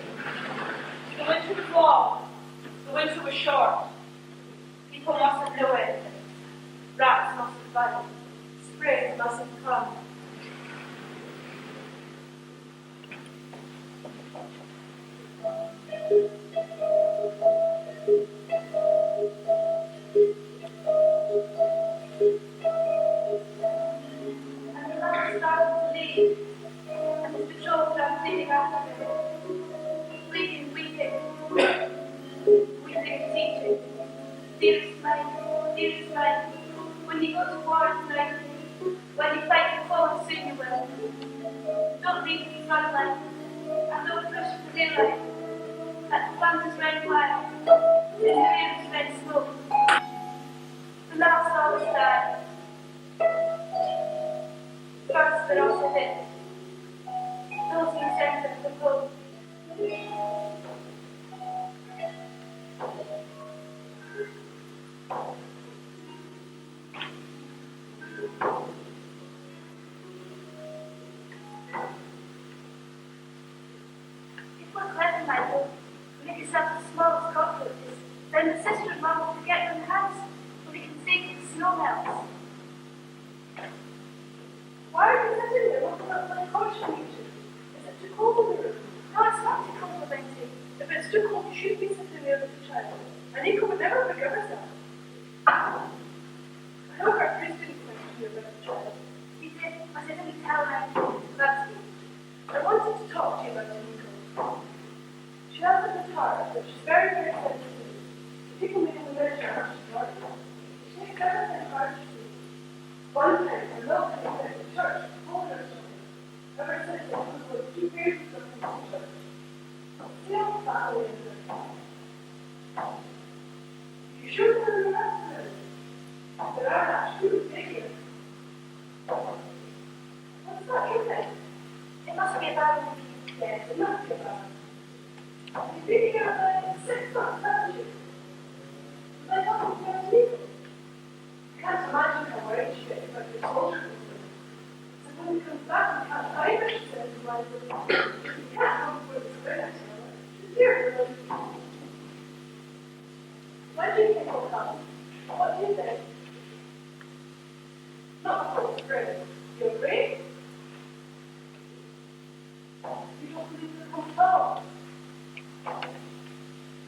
The winter was long. The winter was short. People mustn't know anything. Rats mustn't bite. Spring mustn't come.
and the lover started to leave, and his betrothed ran fleeting after him. Weeping, teaching. Dearest mine, when you go to war tonight, when you fight the foe, soon you will. Don't leave me sunlight, and don't push for daylight. At the Flanders red fire, in the air is red smoke. The last
no else. Why are you sitting there looking up my couch for you two? Is it too cold in the room? No, it's not too cold, Lindsay. If it's too cold, you should be sitting there with the child. And Nico would never forgive herself. However, Chris didn't question you about the child.
He did, but I didn't tell him.
That's good. I wanted to talk to you about Nico. She has a guitar, but she's very, very sensitive. People make a little her she's not. She makes everything hard to do. One time, her little thing at the church told her something. Ever since then, it was like 2 years or something to church. See how family is there. You sure there are the rest of it? There are not shoes big here. What's that you think?
It must be a bad one.
Yes, it must be a bad one. You've been here about 6 months, haven't you? Was I talking to you Nico? I can't imagine how worried she gets about your soldier system. So when he comes back, he can't either, she says, in my room. He can't come for the spring, I tell her. She's here for them. When do you think he'll come? What do you think? Not before the spring. You agree? You don't believe he'll come at all.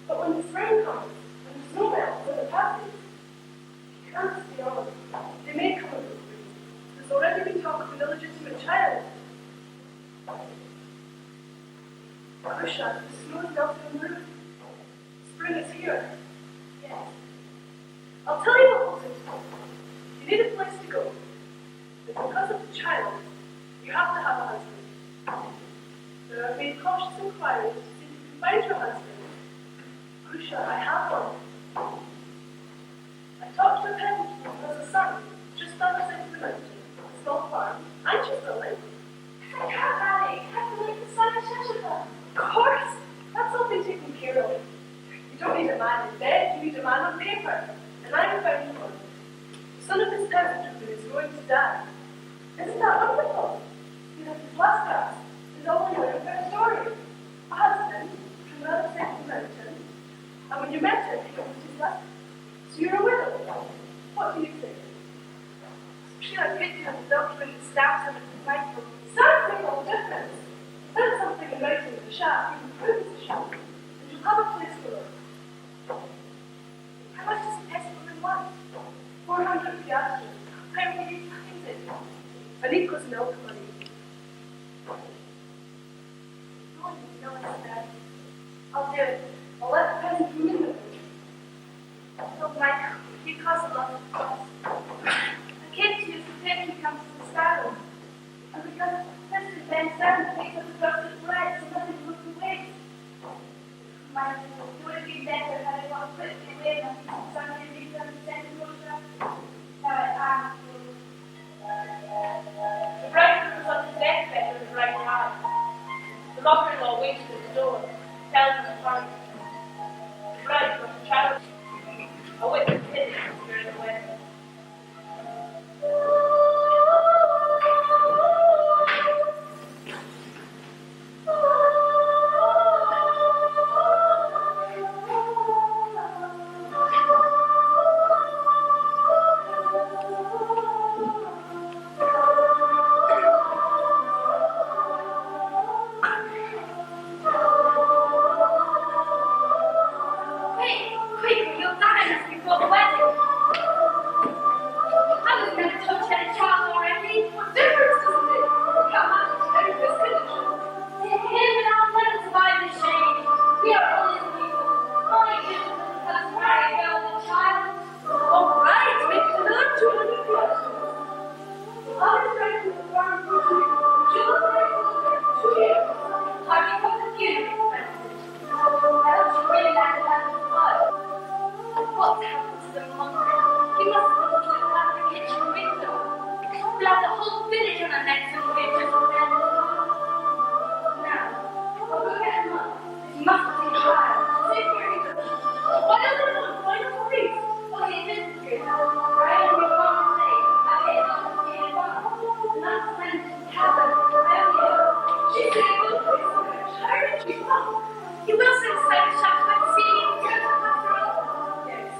But when the spring comes, and the snow melts and it passes, you can't stay on. They may come a little free. There's already been talk of an illegitimate child. Krishna, the snow is melting on the roof. Spring is here. Yes. I'll tell you what we'll do. You need a place to go. But because of the child, you have to have a husband. There have been cautious inquiries to see if you can find your husband. Krishna, I have one. I talked to a peasant who has a son, just on the side of the mountain, a small farm, and she's willing.
I can't marry. I have to leave the son of Shashika.
Of course! That's all been taken care of. You don't need a man in bed, you need a man on paper. And I found one. The son of this peasant who is going to die. Isn't that wonderful? He has his last gasp, his only living for a story. A husband from the other side of the mountain. And when you met him, he opened his left. So you're a widow. What do you think?
She like picture of the document that stabs him at the Bible.
Sounds make all the difference. Send something in writing to the shaft, you can prove it's a shaft, and you'll have a place to live.
How much does a peasant woman want?
400 piastres.
How will you find it?
And equals milk money.
No one knows that.
I'll do it. I'll let the peasant come in with me.
Oh, Michael, you cause a lot of fuss. I came to you to think you come to the saddle. And because Mr. Ben Sam takes up the doctor's bread, so nothing would be waste. Michael, it would have been better had I got quickly away and Mr. Sam had been done to send him over. Now I am.
The bridegroom was on his deathbed when the bride arrived. The mother-in-law waited at the door, telling him to find her. The bride was a child. A witness hid it during the wedding.
Quick, you'll die just before the wedding. I was never touched any child already. What difference does it make? Come on, take this condition. To him and our friends by the shame. We are only people. Only people who must marry a girl and a child.
All right, make it another 200 piastres. I'll be ready to the farm for you. She'll look ready for 2 years.
I've become confused. I don't really like to have this blood. What's happened to the monk? He must have looked out the kitchen window. We'll have the whole village on our necks and we're just dead. Now, I'll go get him up. This must be a child. Why not the priest? Oh, he isn't good. Right in your mom's name. I hit him on the skin and that's when it happened. She said he will put his church. How did you know? He will sing Spanish after the scene. Yes.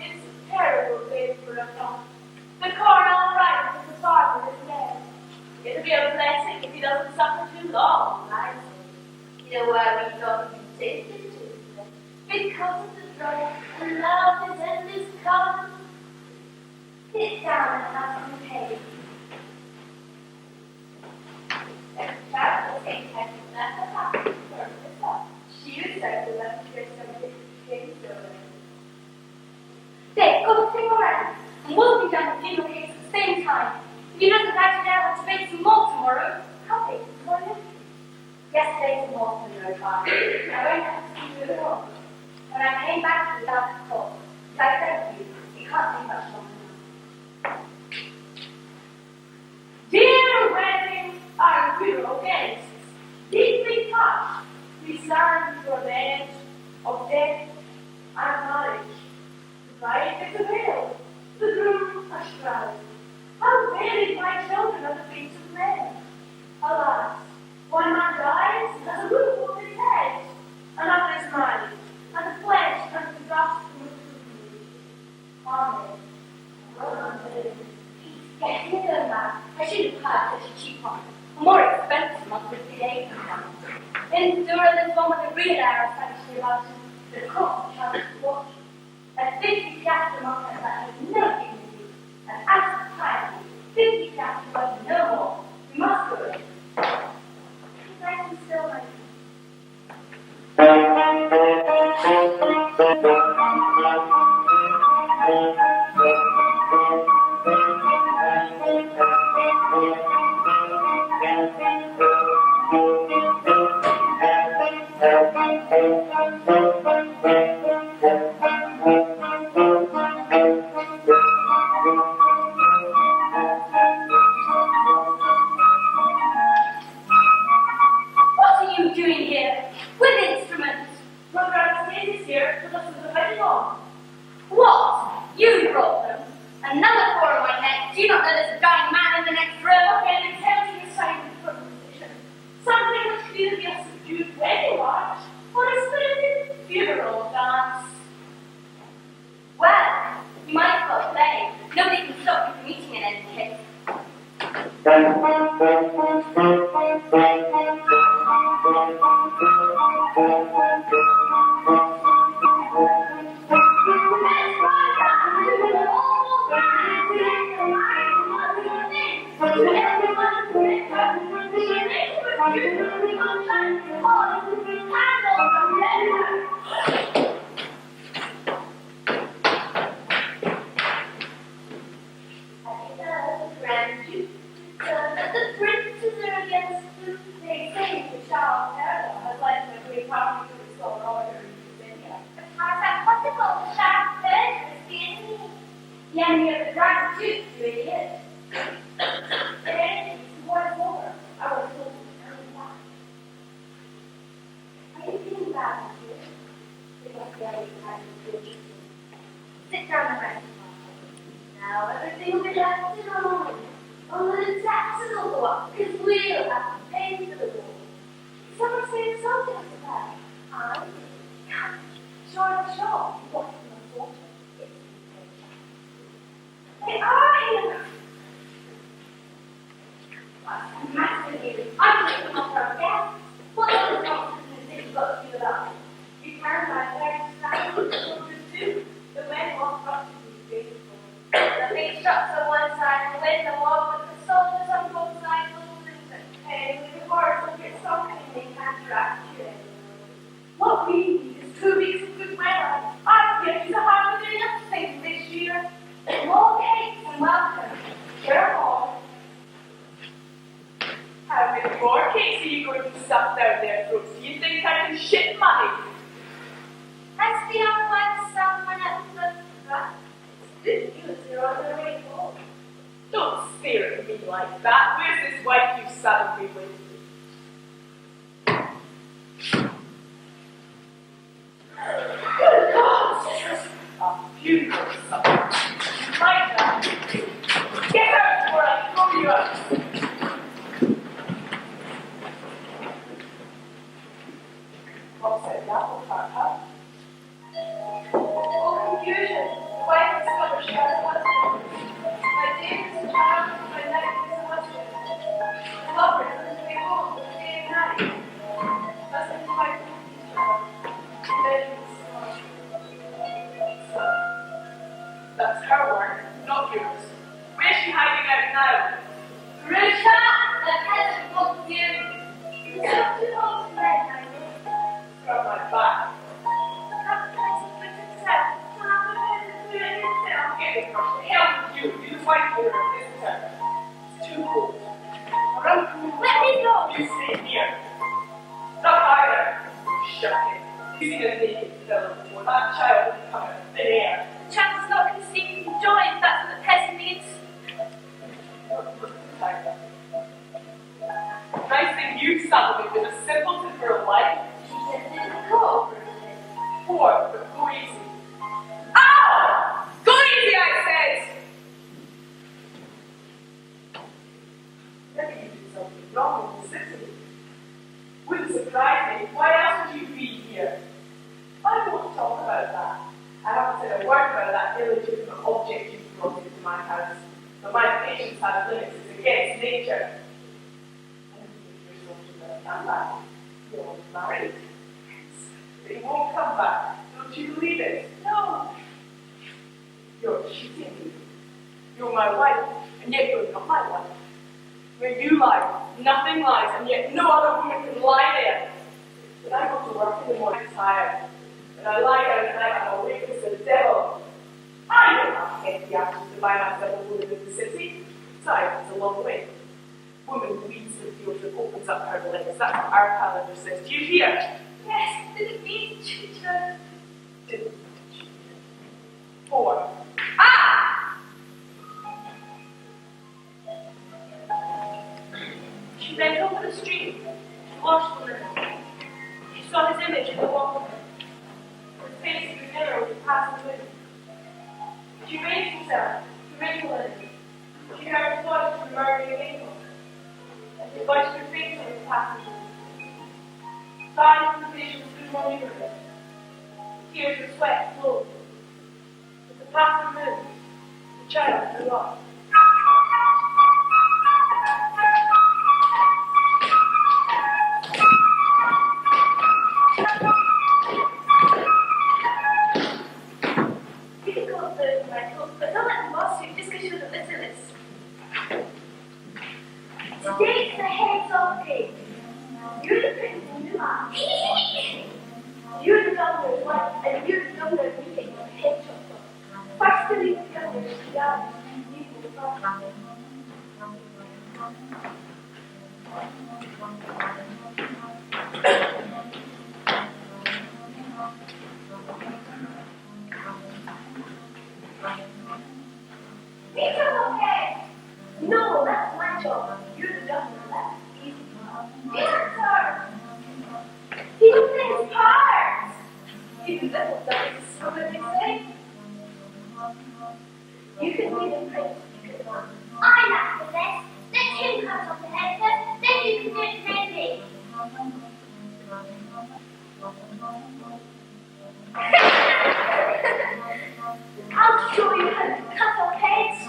it's a terrible day for a farm. The corn all right with the farmer is there. It'll be a blessing if he doesn't suffer too long, I say.
You know why we don't take it to them?
Because of the drought and love is endless come.
Sit down and have some hay.
And the child will take time to let the house work this up. She was like to let me hear somebody came to her.
There, go sing around, and we'll be done with funeral cakes at the same time. If you don't like to know how to bake some more tomorrow, I'll bake some more. Yesterday's more from your farm. I went up to see you at home. When I came back without a call, as I said to you, you can't do much longer now.
Dear wedding and funeral guests, deeply touched, we stand before the edge of death and marriage. The bride is a veil, the groom a shroud. How varied my children are the fates of men. Alas, one man dies and has a roof over his head, another is married, and the flesh turns to dust from the food. Amen.
Yes, you know, man. I should have had such a cheap one. A more expensive one would be $8. Endure this one with a real air essentially about the cost of trying to watch. At 50 piastres a month, that has no dignity. And as for time, 50 piastres worth no more. We must go in. It's nice and still, my
What are you doing here? With instruments? Brother Anastasia is here to listen to the wedding on.
What? You brought them? Another four on my neck. Do you not know there's a dying man in the next row?
Okay, then tell me a silent proposition. Something which could either be a subdued wedding march or a spirited funeral dance.
Well, you might as well play. Nobody can stop you from eating in any case.
The princes are against the they say the child has led to a great power to restore order in Virginia.
How's that possible? The sharp bird is the enemy. The enemy of the dragon, too, you idiot.
The enemy, the war is over. I was told to turn back.
Are you feeling bad, my dear? It must be every time you feel cheating. Sit down and rest. Now everything will be left in harmony. Only the taxes will go up, because we'll have to pay for the war.
Someone say something to that.
I
Can't. Sure. What's the matter? They are here.
I'm master you. I'm going to come from death. What other nonsense in the city got to do with us?
You can't find their children too. The men walk up to you beautiful.
The big shots on one side and the wind and walk with the soldiers on both sides of the window.
And with the horse will get something they can't track you anymore. What we need is 2 weeks of good weather. Our gifts are hardly doing a thing this year.
More cakes and welcome.
They're all. How many more cakes are you going to stuff down their throats? Do you think I can ship money?
That's the unwise stuff when it was right.
Good news, they're on their way home. Don't stare at me like that. Where's this wife you saddled me with? Good God, a funeral supper. Like that. Get out before I throw you out. What said that will hurt, huh? Oh, confusion.
for she has a husband. My day is a child, my night is a husband. I love her from the way home, the day and night. Listen to my cookies, child.
That's her work, not yours. Where's she hiding out now?
Rusha, the peasant wants you. The doctor holds the red line.
Scrub my back.
Come, peasant, put himself. Come, the peasant, put himself.
Get it from the hell with you. You fight for her, isn't it? It's too cold. Run through.
Let me go.
You stay here. Not either. Shut it. You see a naked fellow before that child will come out of thin air.
The child is not conceived from joy, if that's what the peasant means.
Nice thing you saddled me with a simpleton for a life.
She said, didn't go over it.
Poor, but go easy. Ow! Go easy, I said! Maybe you did something wrong in the city. Wouldn't surprise me. Why else would you be here? I won't talk about that. I haven't said a word about that illegitimate object you brought into my house. But my patience has limits. It's against nature. I don't think you're supposed to come back. You're married. But he won't come back. Don't you believe it?
No.
You're cheating me. You're my wife, and yet you're not my wife. Where you lie, nothing lies, and yet no other woman can lie there. But I go to work in the morning tired, and I lie down at night and I'm awake as the devil. I don't have empty ashes to buy myself a woman in the city. Besides, it's a long way. Woman weeds the fields and opens up her legs. That's what our calendar says. Do you hear?
Yes, didn't mean to.
Didn't. 4. Ah!
She went over the street to wash the linen. She saw his image in the wall. His face grew nearer with the passing wind. She raised herself to wring the linen. She heard his voice from the murmuring maple, and his voice grew fainter with the passing wind. Sighs and visions grew more numerous. Tears of sweat flowed. With the passing moon, the child grew up. You can go upstairs in my clothes, but don't let them boss you just because you're the littlest.
Today's the heads of day. You're the prince and you are. You're the governor's wife, and you're the governor's meeting with the head chopper. First to leave the governor's yard, you will follow. Peter, okay? No, that's my job. You're the governor. That's the easy part. Yes, sir. He thinks hard.
Even little dogs, so what they say.
You can be the prince. You can not. I'm after this. Let him cut off the head first, then you can do it maybe. I'll show you how to cut off heads.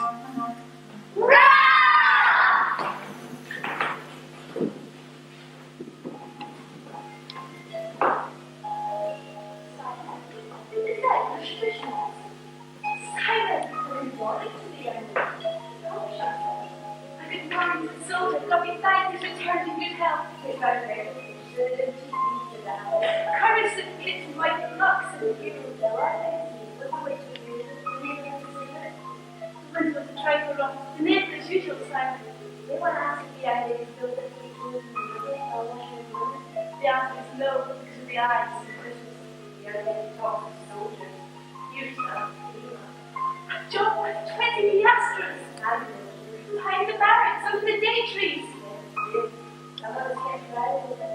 Rah!
Silence, and wanting to the end. Oh, shut up. A good morning, soldier. Don't be thanked if it's hurt in good health. Courage that fits in white locks and the hero of the life. The wind was a trifle rough. The neighbour's usual silence.
They want to ask if the idea is still that people in the or washing women.
The answer is no, because of the eyes and the Christmas. The idea talks of soldiers. You, sir. A job with 20 piastres. Behind the barracks, under the day trees.
I want to get right with it.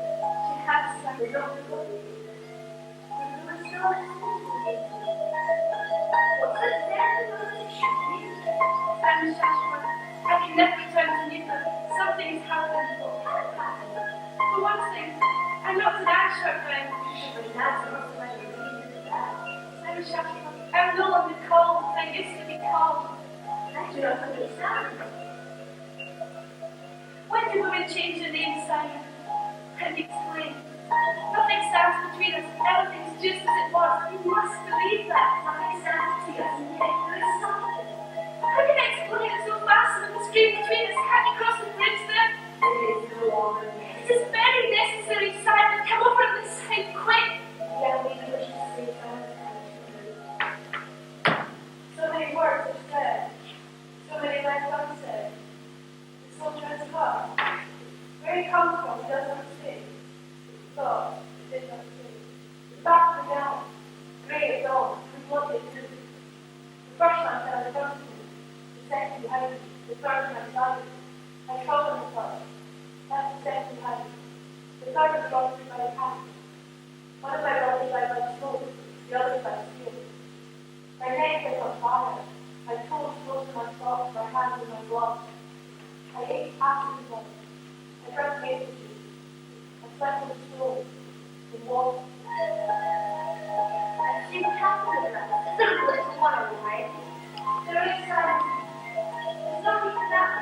She has some.
The doctor told me. The still what's this there?
Simon Shashma, I can never return to Newton. Something has happened. For one thing, I'm not an Ashford friend. Simon Shashma, I'm no longer called as I used to be.
called? I do not understand.
When do women change their names, Simon? Let me explain. Nothing stands between us. Everything's just as it was. You must believe that.
Nothing stands between us, and yet there is something.
How can I explain it so fast and the stream between us? Can't you cross the bridge then?
It is no longer there.
It is very necessary, Simon. Come over to this side, quick.
The young lady wishes to say something.
So many words are said, so many left unsaid. The soldier has come. Where he comes from, he does not say. Thought, he did not say. The back were down, grey at dawn, and bloody at noon. The first man fell in front of me, the second behind me, the third on my side. I trod on the first, that's the second behind me. The third was brought through by the path. One of my brothers died by smoke, the other by steel. My neck was on fire. My toes close to my socks, my hands in my gloves. I ate after the morning. I drank maple juice. I slept on the stove, in water.
I see what happened to them. There was little one alive.
There is silence. There's not even that.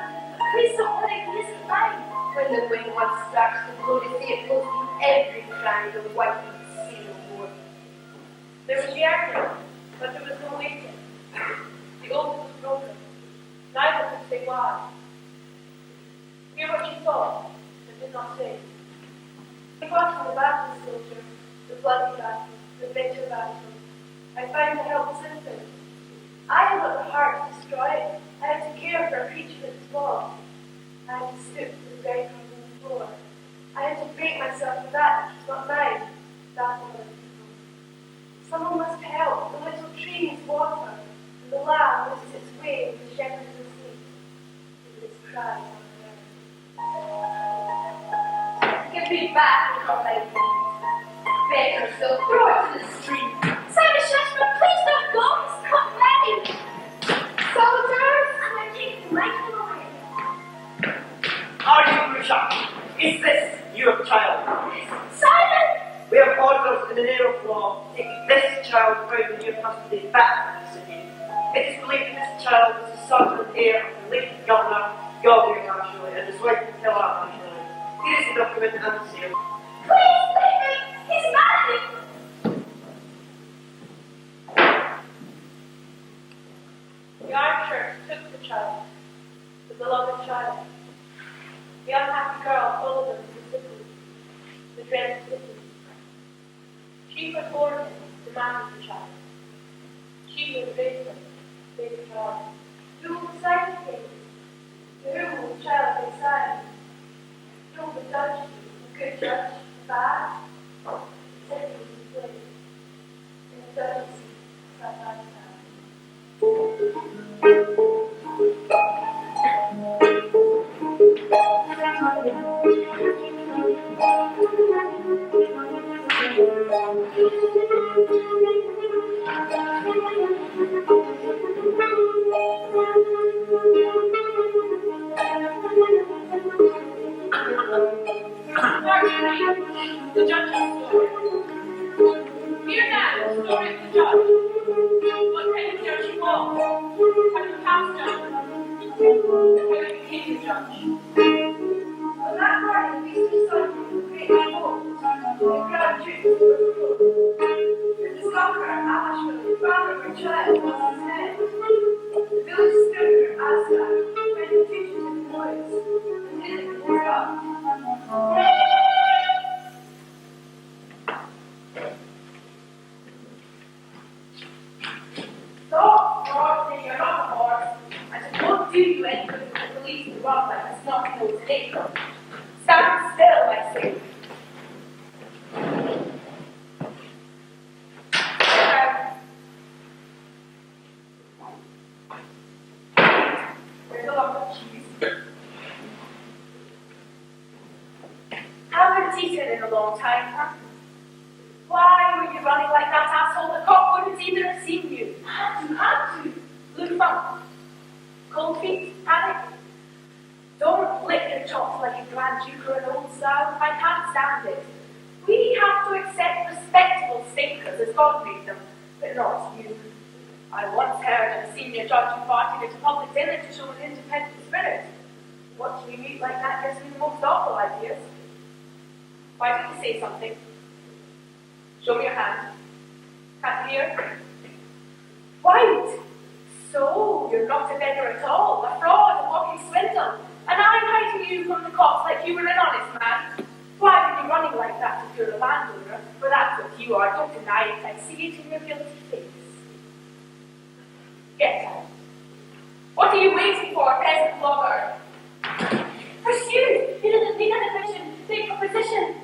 Please don't let it listen mine.
When the wind once starts to blow, to see it blows in every cranny, the white and see no more.
There was yearning, but there was no waiting. The oath was broken. Neither could say why. Hear what she thought, but did not say.
I fought in the battle, soldier, the bloody battle, the bitter battle. I find the help simple. I have not the heart to destroy it. I have to care for a creature that is small. I have to stoop to the very crumbling floor. I have to break myself for that which is not mine, that of other people. Someone must help. The little tree needs water, and the lamb loses its way with the shepherd is asleep. With its cries on the earth.
Give me back the complaint. Beg her so, throw it to the stream.
Simon Shashman, please don't go. It's not ready. Soldiers, I'm going to take the rifle away.
Are you shocked? Is this your child?
Simon!
We have orders in the name of law to take this child out in your custody back to the city. It is believed that this child is the son and heir of the late Governor Gabriel Ashley and his wife Matilda Ashley. Here is the document and seal.
Please leave me! He's married!
The archer took the child, the beloved child. The unhappy girl followed them to the city, the dreaded city. She who had born him demanded the child. She who had raised him gave the child.
Who will decide the case? To whom will the child be assigned? Who will the judge be? A good judge? A bad? City will be placed in the judgment seat side by side.
The judge's story. Hear now the story of the judge. What kind of judge he was? How he passed judgment? How he became the judge?
On that morning, we used to sun the great boat, the grand duke was ruled. The discoverer, Ashley, father of her child, was his head. The village scrivener, Aslan, went to teach him in the woods, and hid it in his gut.
Stop, Lord, you're not a horse. And it won't do you any good for the police to run like it's not no today. Stand still, I say. There's a lot of cheese. Haven't eaten in a long time, huh? Why were you running like that, asshole? The cop wouldn't even have seen you. Had to. Look up. Cold feet, panic. Don't lick your chops like a grand duke or an old sow. I can't stand it. We have to accept respectable stinkers as God made them, but not you.
I once heard of a senior judge inviting at a public dinner to show an independent spirit. Watching you meet like that gives me the most awful ideas. Why don't you say something? Show me your hand. Hand here. White! So, you're not a beggar at all, a fraud, a walking swindle, and I'm hiding you from the cops like you were an honest man. Why are you running like that if you're a landowner? For that's what you are, don't deny it, I see it in your guilty face. Get out. What are you waiting for, peasant blogger? Pursue! You didn't make an admission, make a proposition.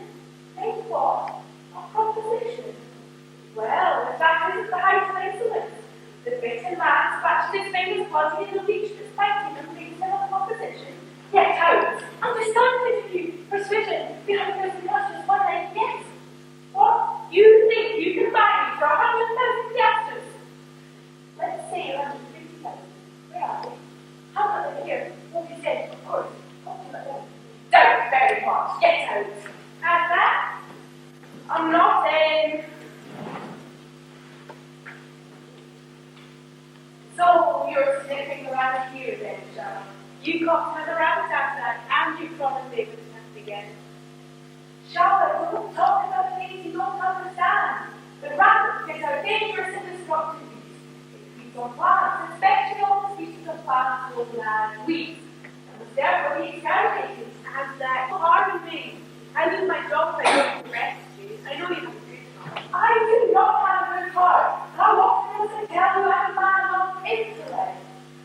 Make what? A proposition? Well, if that isn't the height of insolence. The bitten man scratched his fingers bloody in the beach despite him and makes him a proposition. Get out! Understand with you. Persuasion. You have a person just one night. Yes. What? You think you can buy me for 100,000 piastres? Let's say 150,000. Where are they? How about them here? What you said, of course. What do you like? Don't very much. Get out. And that? I'm not in. So you're sniffing around here then, Sharon. You got to have a rabbit after that, and you promised they would test again. Charlotte, don't talk about things you don't understand. The rabbits are dangerous and destructive beasts. It feeds on plants, especially all the species of plants, wood, land, weeds. And therefore he exterminated. And that pardon me. I lose my job if I don't arrest you. I know you have a good heart. I do not have a good heart. How often must I tell you I'm a man of intellect?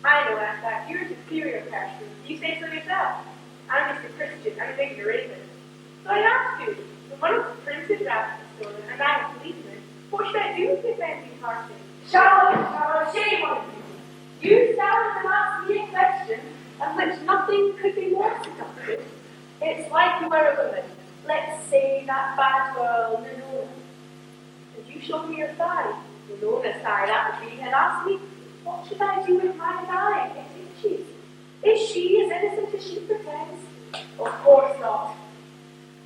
I know that you're a superior person. You say so yourself. I'm just a Christian and a ignorant. So I ask you, if one of the princes rabbits is stolen and I'm a policeman, what should I do with this empty party? Charlotte, shame on you. You stand and ask me a question of which nothing could be more seductive. It's like you were a woman. Let's say that bad girl, Nonona. And you showed me your thigh. Nonona's thigh, that would be, and asked me, what should I do with my thigh? It itches. Is she as innocent as she pretends? Of course not.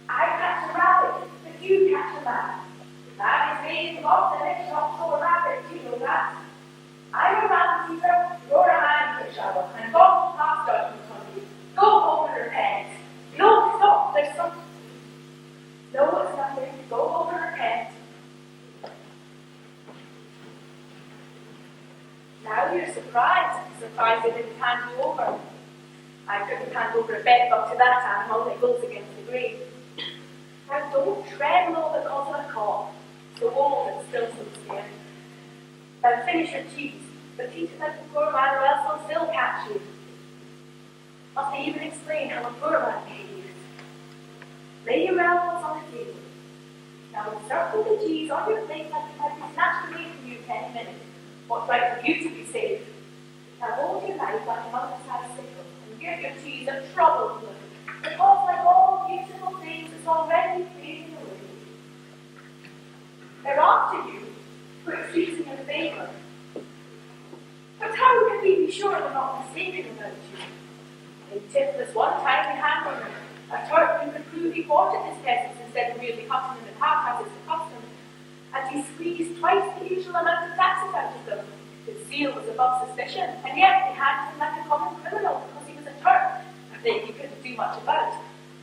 I catch a rabbit, but you catch a man. The man is made of lots of eggs, not so a rabbit, you know that. I'm a man keeper, you're a man eater, Charlotte, and God will pass judgment on you. Go home and repent. No, stop, there's something. No, it's nothing. Go home and repent. Now you're surprised I didn't hand you over. I couldn't hand over a bedbug to that animal that goes against the grain. Now don't tremble because of a cough, so old and still so scared. Now finish your cheese, but eat it like a poor man or else I'll still catch you. Must I even explain how a poor man behaves? Lay your elbows on the table. Now encircle the cheese on your plate like it might be snatched away from you 10 minutes. What's right for you to be safe? Now hold your knife like a mother-sized sickle and give your cheese a troubled look, because like all beautiful things, it's already fading away. Thereafter you, for excusing in favour. But how can we be sure we're not mistaken about you? In Tiflis one time we had one, a Turk who could prove he wanted his peasants instead of merely cutting them in half as is the custom, and he squeezed twice the usual amount of taxes out of them. His zeal was above suspicion, and yet they handled him like a common criminal because he was a Turk, a thing he couldn't do much about.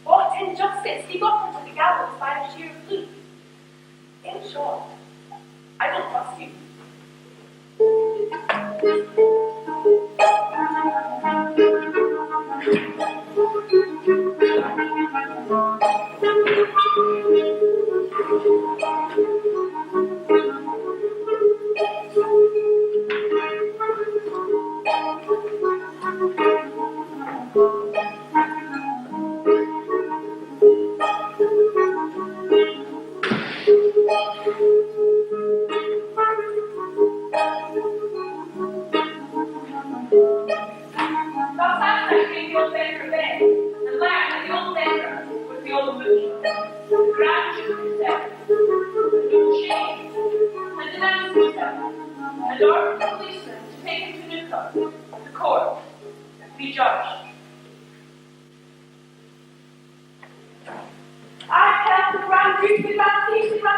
What injustice! He got him to the gallows by a sheer fluke. In short, I don't trust you.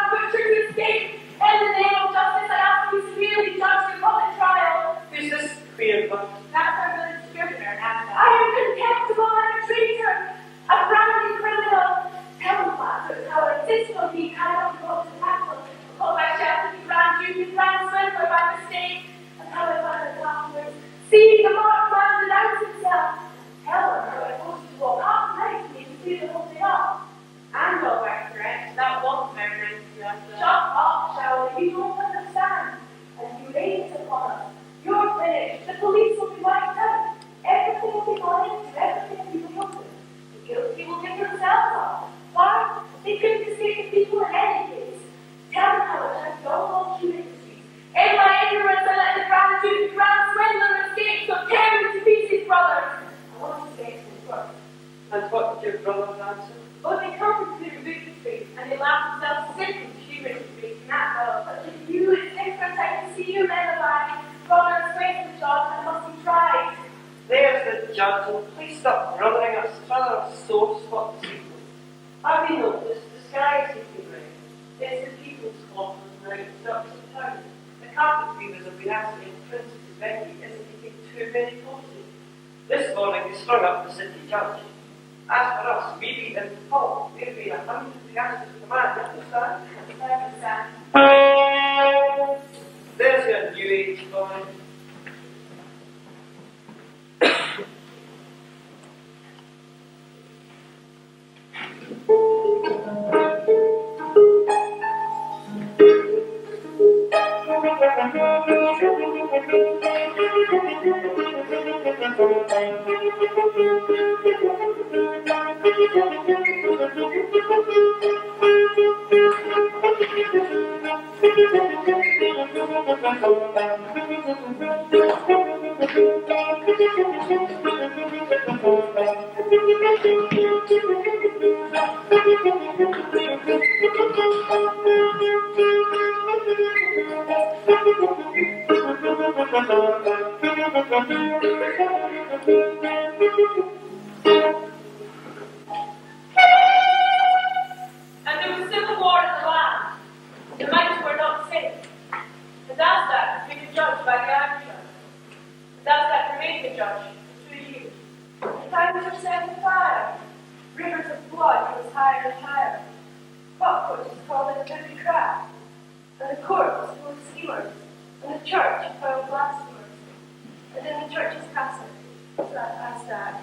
Butcher to escape. In the name of justice, I ask you severely, judge, to come and try That's our village scrivener, Nasa.
I am contemptible and a traitor, a branded criminal. Tell them, fathers, how I insist on being carried up to go to the capital, call myself to be grand duke and grand swindler by mistake, and how I found it afterwards. See the marked man denounce himself. Tell them how I forced you to walk half the night to me to see the whole thing up.
And all right, correct. That wasn't very nice to us.
Shut up, Showley, you don't understand. And you lay this upon us. You're finished. The police will be wiped out. Everything will be gone into, everything will be reopened. The guilty will give themselves up. Why? They couldn't escape the people in any case. Tell them how it has gone all through industries. In my ignorance, I let the grand duke, grand swindler escape, so tear me to pieces, brothers. I want to say this first.
And what did your brothers answer?
But they come to the Victory Street, and they laugh themselves sick in Human Street, and that's all. But to you, it's different. I can see you men alive. Brothers, wait for the job, and must be tried.
There's the judge, and please stop brothering us. It's rather a sore spot to see. Have you noticed the sky is looking grey? It's the people's Scotland now, it's up to town. The carpet weavers have been asking Princess Becky, isn't he too many coaches? This morning they strung up the city judge. As for us, we be in the hall. We'll be 100 piastres per man, understand? There's your new age boy.
And there was civil war in the land. The mighty were not safe. And as that we were judged by the Irish. And as that remained the judge for 2 years.
The times are set afire. Rivers of blood rose higher and higher. Cockroaches crawled in every crack. And the court was full of schemers. And the church full of blasphemers. And in the church's castle, I stand.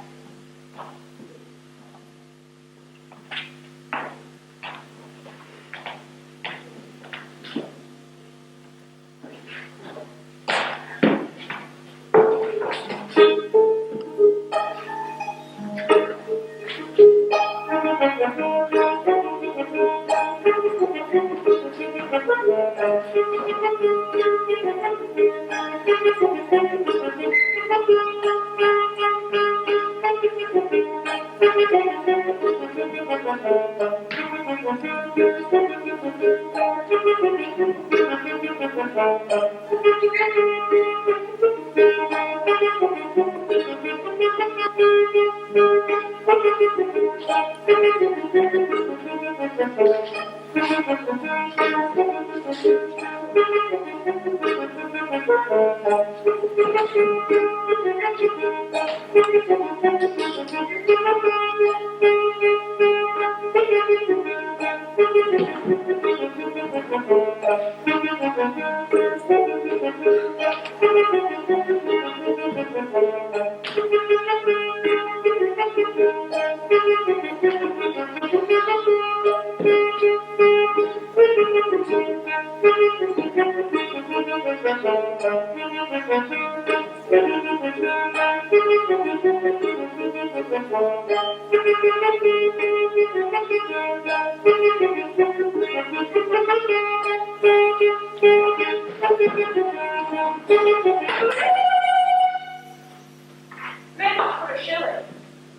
Men for a shilling.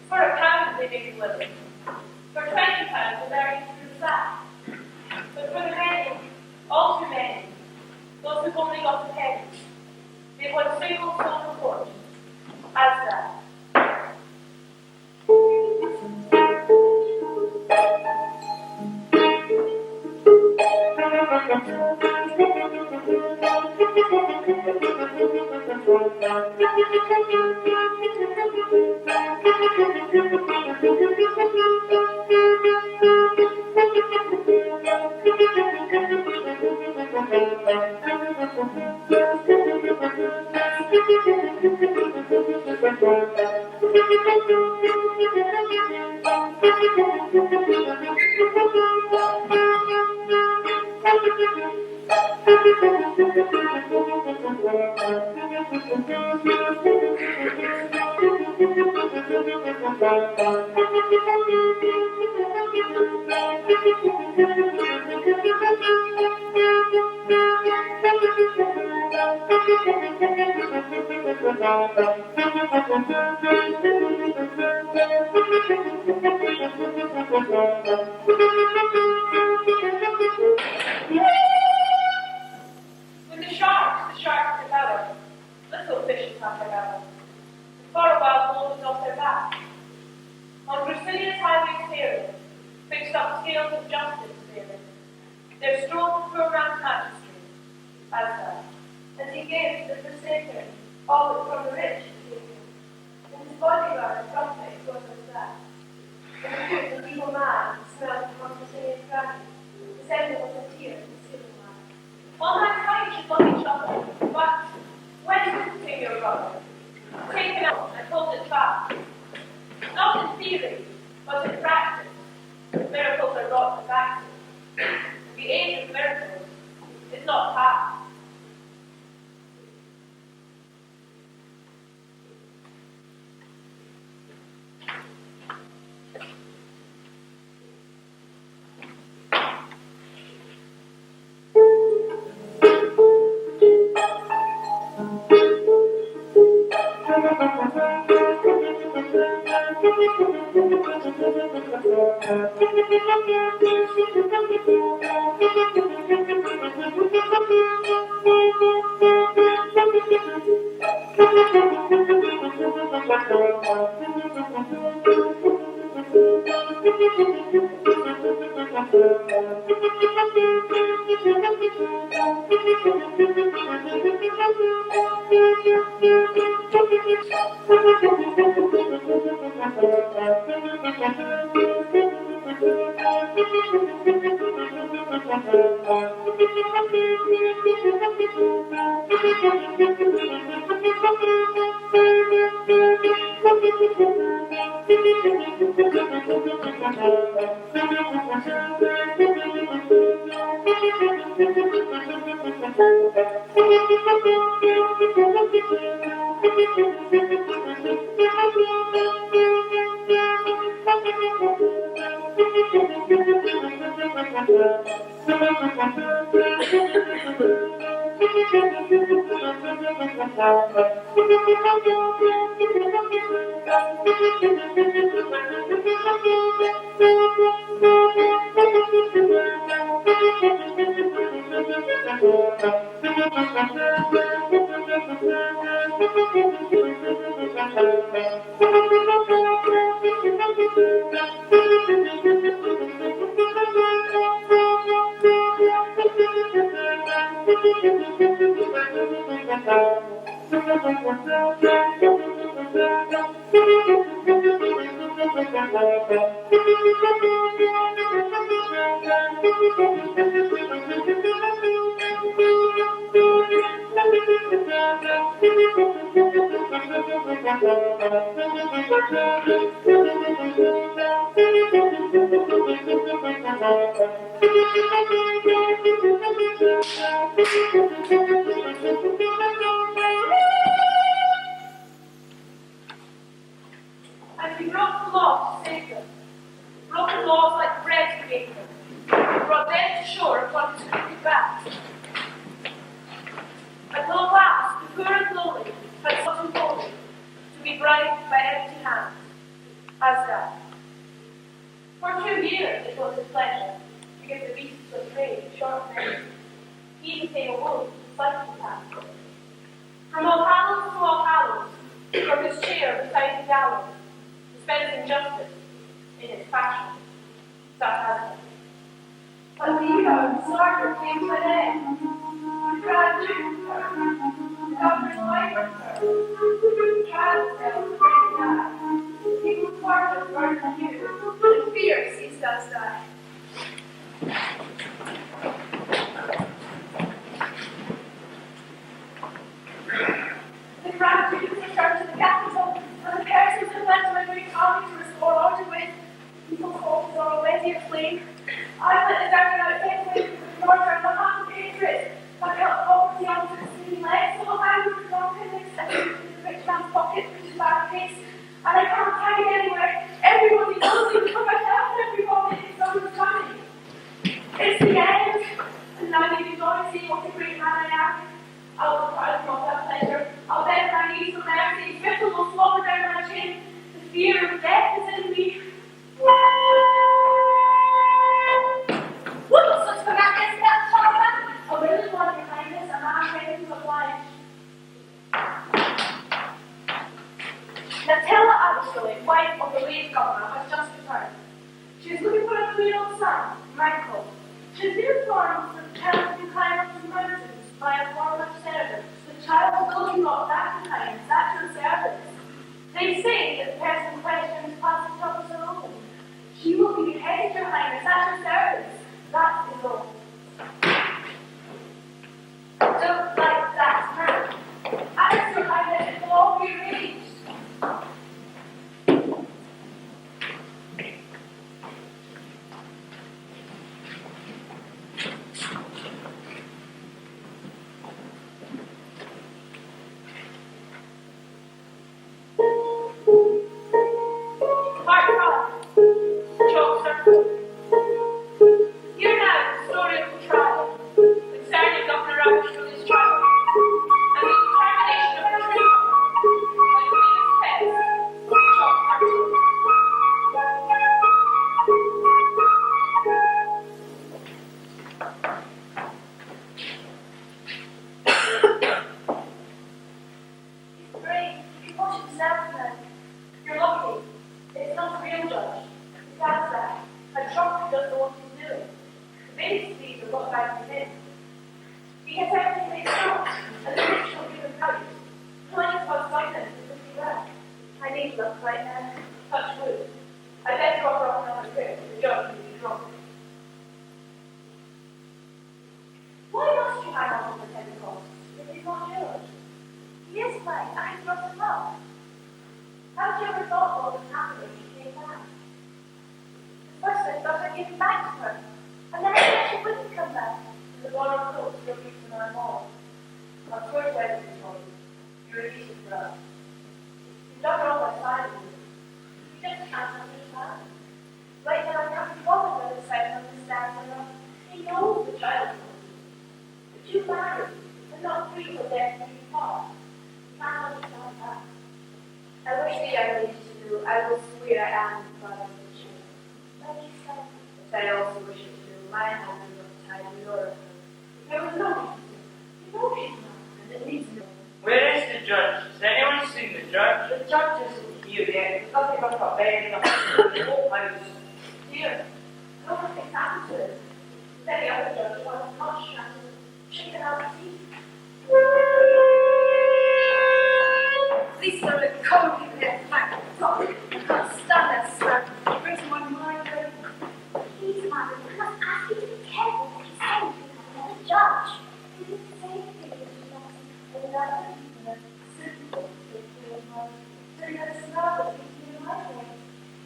For a pound they make it living. For £20 they're married to the sack. But for the many, all too many, those who've only got a penny, they've one single soul report. As that. With the sharks devour. Little fishes have their belly. For a while, gold is off their back. On Brazilia's highway sailing, fixed up scales of justice sailing, there strolled the programmed magistrate, as that, and he gave to the forsaken all that from the rich is taken. And his bodyguard and trumpet was as that. And the good and evil man smelled from Brazilia's granny, descended with a tear in the ceiling line. All mankind should love each other, but when visiting your brother, take it out and hold it fast. Not in theory, but in practice. Miracles are wrought with accident. The age of miracles is not past. And he broke the law to save them, broke the laws like bread to make them, brought them to shore upon his crooked back. At long last, the poor and lowly had something holy to be bribed by empty hands, as that. For 2 years it was his pleasure to give the beasts of prey short measures. He became a wolf, psychopath. From all hallows to all hallows, from his chair beside the gallows, dispensing justice in his fashion, sat Haswell.
But the era of Sartre came to an end. The crowd looked at her.
governor's wife with her. Child cells, ready die. People part of burn the new, and fear sees us die. The grand dukes returned to the capital, and the Persians had led to a great army to restore order with. People's hopes are already aflame. I let the down out anyway with the murder and the half of hatred. I felt poverty onto the skinny legs, so I was drunkenness and in the rich man's pocket, which is bad case. And I can't hide anywhere. Everybody knows it, but myself and everybody thinks I was coming. It's the end. And now you can go and see what a great man I am. I will proud of that pleasure. I'll bend my knees for mercy. Spittle will swallow down my chin. The fear of death is in me. What such a man is that, Charlton? A really one, your highness, a man ready to oblige. Natilla Aberstone, wife of the late governor, has just returned. She is looking for a 3-year-old son, Michael. She has been informed that the child can climb up to the mountains by a former servant. The child will go not that behind, that's your service. They say that the person in question is passing up as her own. She will be beheaded, your highness, at your service. That is all. Don't like that man. As your highness, it will all be arranged. Chalk Circle. Hear now the story of the trial concerning Governor Aberstone's trial and the determination of the true by the famous text of the Chalk Circle. He's brave. He can watch himself now. You're lucky. It's not a real judge. That's that. A drunk who doesn't know what he's doing. The baby speaks of what lies within. He gets everything mixed up, and the rich will give him praise. Knowing about silence is really well. I need luck right now. Touch wood. I bet you offer up another grip. The judge will be drunk. Why must you hang on to the Pentecost? If he's not yours. He is mine. I brought him up. Have you ever thought what was happening when she came back? First I thought I'd give him back to her, and then I thought she wouldn't come back. And the bottle of coke still keeps in our hall. Our first wedding is home. You're a decent for us. You've done all my side of you. You just can't understand. Right now I can't be bothered with the side of understand enough. He knows the child knows you. But you married, and not free till death do you part. You can't understand that. I wish the young lady to know. I will swear I am the father of the children. Like you said. But I also wish you to know my hand is not tied in your hand. There was no reason. You know she's not, and it needs no.
Where is the judge? Has anyone seen the judge?
The judge isn't here yet. There's nothing but a bed in the whole house.
Dear, no one thinks happened to it. Any other judge will have not shattered, shaken out her teeth. These are the cold you get back at the top. I can't stand that slap. It brings my mind over.
Please, madam, I must ask you to be careful what you say to another judge. It is the same thing as you lost another simple picture of mine. So you have another picture of my way.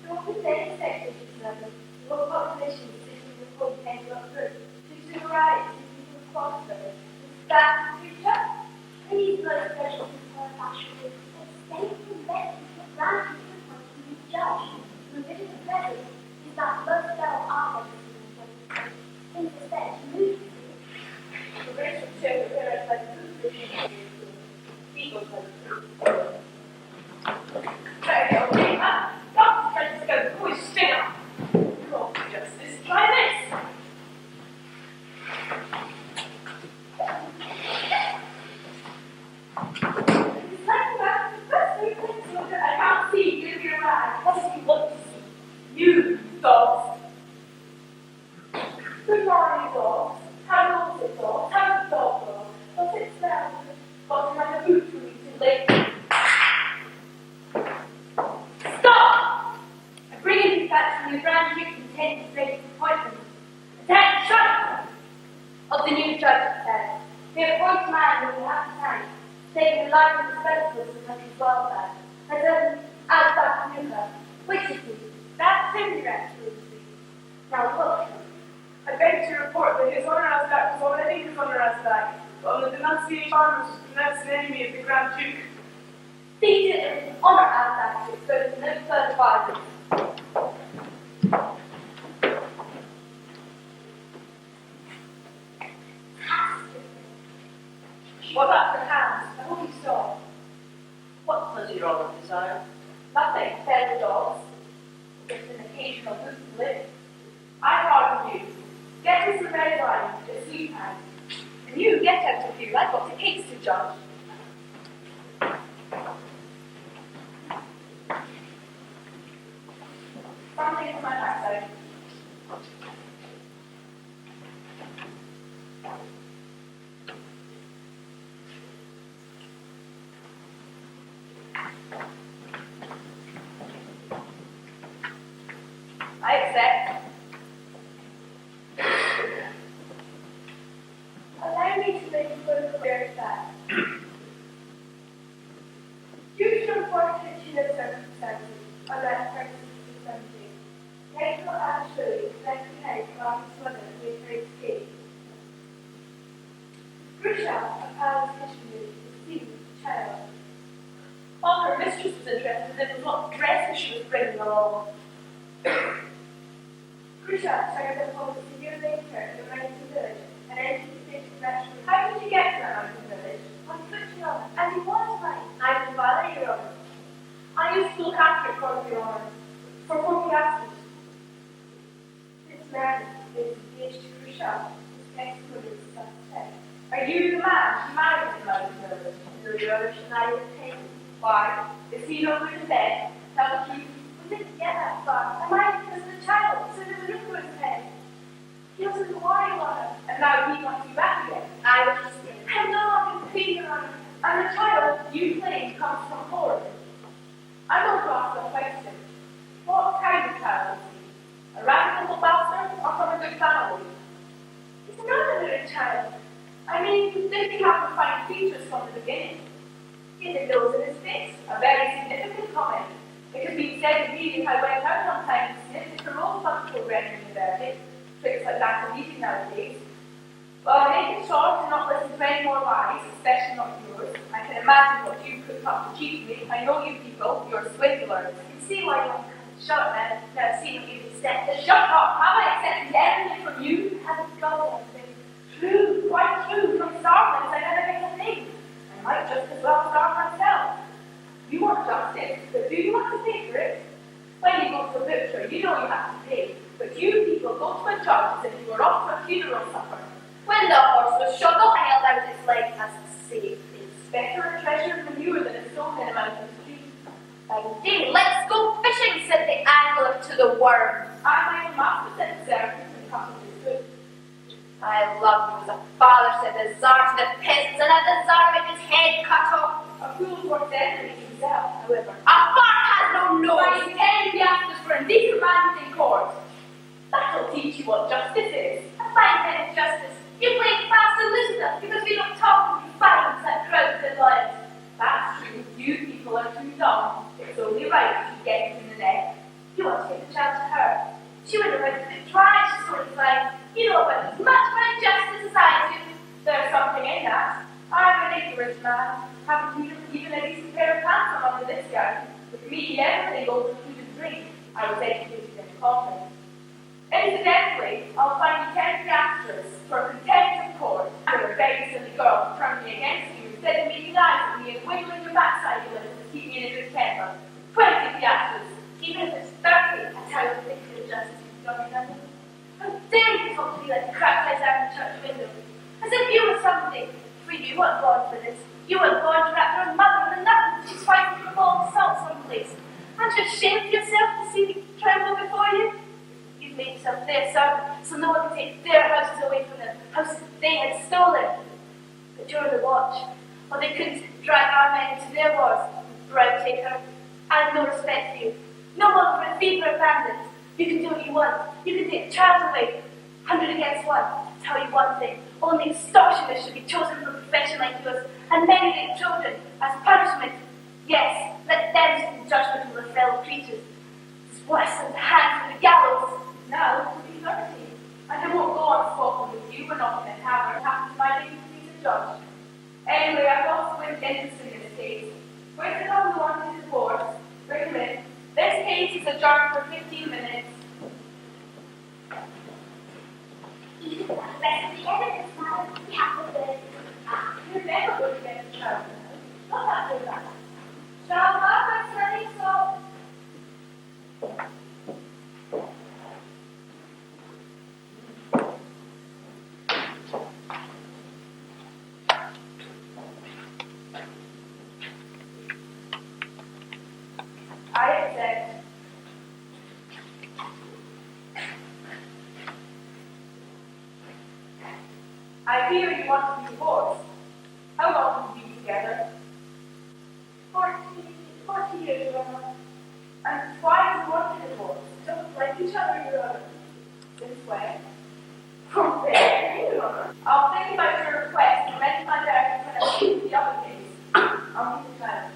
Don't be very sexist, madam. Your population is sitting in the point end of group. To the right, you can cross them. Is that the picture? Please, no special for fashion. It's safe and better. line with the spectacles of the country's welfare, and then add back to her, which is me. That's indirect, Lucy. Now look.
I beg to report that his Honour Asdak was already his Honour Asdak, but on the denunciation farmers was pronounced an enemy of the Grand Duke.
Seated in honour as that exposed no further violence.
What about the hands? I hope you saw.
What does your Honour desire?
Nothing, fed the dogs. Just an occasional loose lip. I pardon you. Get us the red wine, the sleep hand. And you get out of here, I've got a case to judge. Something from my backside. I accept.
Allow me to make a further clear that due to unfortunate circumstances on that person's assembly, Michael actually left behind from his mother with her escape. Grusha, a palace missionary, received the child.
All her mistress was interested in was what dresses she was bringing along.
Grusha turned up home a year later in the mountain village and entered the station national.
How did you get to that mountain village?
On foot, Your Honour, and he was mine.
I was father, Your Honour. I used to look after it for Your Honour. For 40 hours.
This man is engaged to Grusha, his ex-mother's suspect.
Are you the man she married in the mountain village?
No, Your Honour, she married a pagan.
Why? Is he no good in bed? Tell the truth.
We didn't get that far. I married because of the child, so there was a roof over his head. He was in the war, Your Honour.
And now he wants you back again.
I was just saying, I'm no longer free, Your Honour.
And the child you claim comes from Florida. I'm going to ask a question. What kind of child is he? A radical little bastard or from a good family?
He's not a little child.
I mean, did he have refined features from the beginning?
He had a nose in his face.
A very significant comment. It could be said of me if I went out on time to sniff the parole fund program in the verdict. Tricks like that are easy nowadays. Well, make it short and not listen to any more lies, especially not yours. I can imagine what you cooked up to cheat me. I know you people, you're swindlers.
You see why you want to shut up, man. Now see what you've accepted.
Shut up! Have I accepted anything from you?
You haven't got anything.
True, quite true. From starvelings I never get a thing. I might just as well starve myself. You want justice, but do you want to pay for it? When you go to a butcher, you know you have to pay. But you people go to a judge as if you were off to a funeral supper.
When the horse was shot, the held out its leg as a safe.
It's better a treasured manure than a stone in a mountain street.
Indeed, let's go fishing, said the angler to the worm.
I might master said the servant and cut his foot.
I love you as a father, said the Tsar to the peasants, and had the Tsar with his head cut off.
A fool's worth enemy himself, however.
A bark has no
By
nose.
10 piastres for indecent man in court. That'll teach you what justice is.
A fine kind of justice. You play fast and loose enough because we don't talk and violence that crowds and lives.
That's true. You people are too dumb. It's only right if you get it in the neck.
You want to take the child to her. She wouldn't have let it try, she's sort of fine. You know about as much about justice as I do.
There's something in that. I'm an ignorant man. Haven't even a decent pair of pants on under this gown. With me, everything goes with food and drink. I was educated in Scotland. Incidentally, I'll find you 10 piastres for contempt of court. You're a very silly girl to turn me against you instead of making eyes at me and wiggling your backside a little to keep me in a good temper. 20 piastres.
Even if it's 30, that's how you think of justice you've done nothing. How dare you talk to me like a crap plays out the church window? As if you were something. For you weren't born for this. You weren't born to wrap your mother in nothing. She's fighting for falling salt someplace. Aren't you ashamed of yourself to see me tremble before you? You've made yourself their servant, so no one can take their houses away from them, houses they had stolen. But you're the watch. Or they couldn't drag our men into their wars. Bribe taker. I have no respect for you. No one for a thief or a bandit. You can do what you want. You can take the child away. 100 against 1. I'll tell you one thing.
Only extortionists should be chosen for a profession like yours, and many great children, as punishment. Yes, let them sit in judgment of their fellow creatures. It's worse than the hang for the gallows.
Now it will be 30, and I won't go on squabbling with you. We're not in a tavern. It happens to my dignity as a judge. Anyway, I've lost the interest in this case. Where's the number one to divorce? Bring him in. This case is adjourned for 15 minutes.
Even the rest of the evidence, madam, we have to learn.
You're never going to get a child now. Not after that. Shall Margaret's running so? I accept. I hear you want to be divorced. How long have you been together?
40 years, Your Honour.
And why do you want to divorce?
Don't like each other, Your Honour.
Since when? From there, Your Honour. I'll think about your request and amend my verdict when I see the other case. I'll meet the child.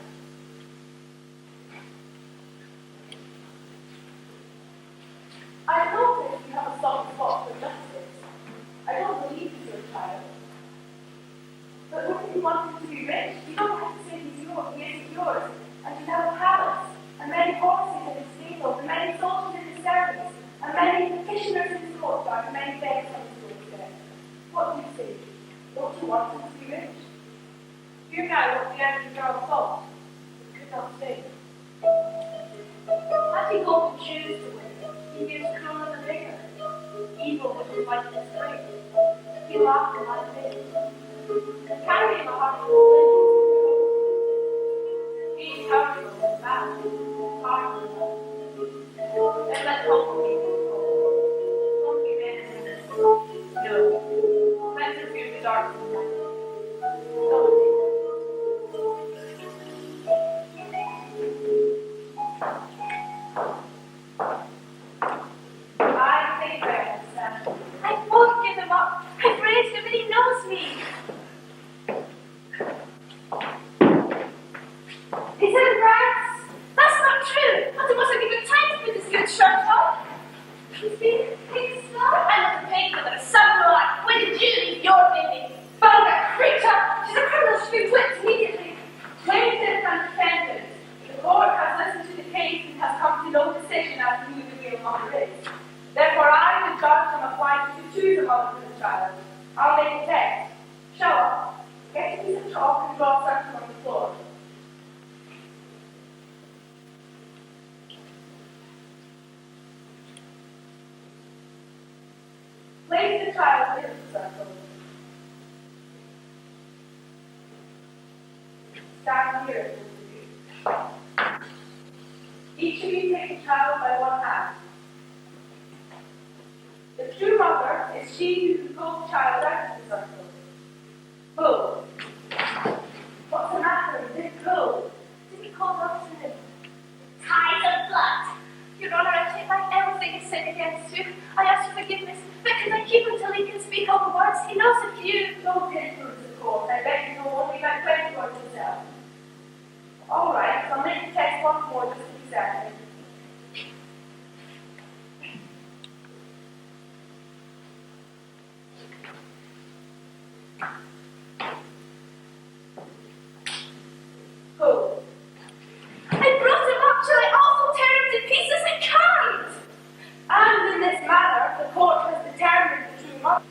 I notice you have a soft spot for justice. I don't believe he's your child. But wouldn't you want him to be rich? You don't have to say he's yours, he isn't yours. And you have a palace, and many horses in his stables, and many soldiers in his service, and many petitioners in his courtyard, and many beggars on his doorstep. What do you say? Don't you want him to be rich? Hear now what the angry girl thought, but could not say.
Had he golden shoes to wear, he gives crueler the bigger. Evil would be like this great. He laughed in my face. Carrying a heart full of
He's powerful and bad, powerful. And let complicated go. Don't be men in this. No. Let's refuse the dark and light. Don't I think I understand.
I won't give him up. I've raised him and he knows me. He's in rags. That's not true. But he wasn't even time to put his good shirt on. He's been a pig slot. I look a pig with a samurai. When did you leave your baby? Vulgar creature. She's a criminal. She should be whipped immediately.
Plaintiff and defendant, the court has listened to the case and has come to no decision as to who the real mother is. Therefore, I, the judge, am applying to choose a mother for the child. I'll make a test. Show up. Get a piece of chalk and draw a circle on the floor. Place the child in the circle. Stand here. Each of you take the child by one hand. The true mother is she who can pull the child out of the circle. Pull. What's the matter? Is it pull?
Did he call us in ties of blood? Your Honour, I take back everything he said against you. I ask for forgiveness, but can I keep him till he can speak all the words? He knows a few.
Don't influence the court. I bet you know only about 20 words yourself. All right, so I'll make the test once more just to be certain. Pull.
I brought him up till I also tear him to pieces. I can't.
And in this manner, the court has determined the true mother.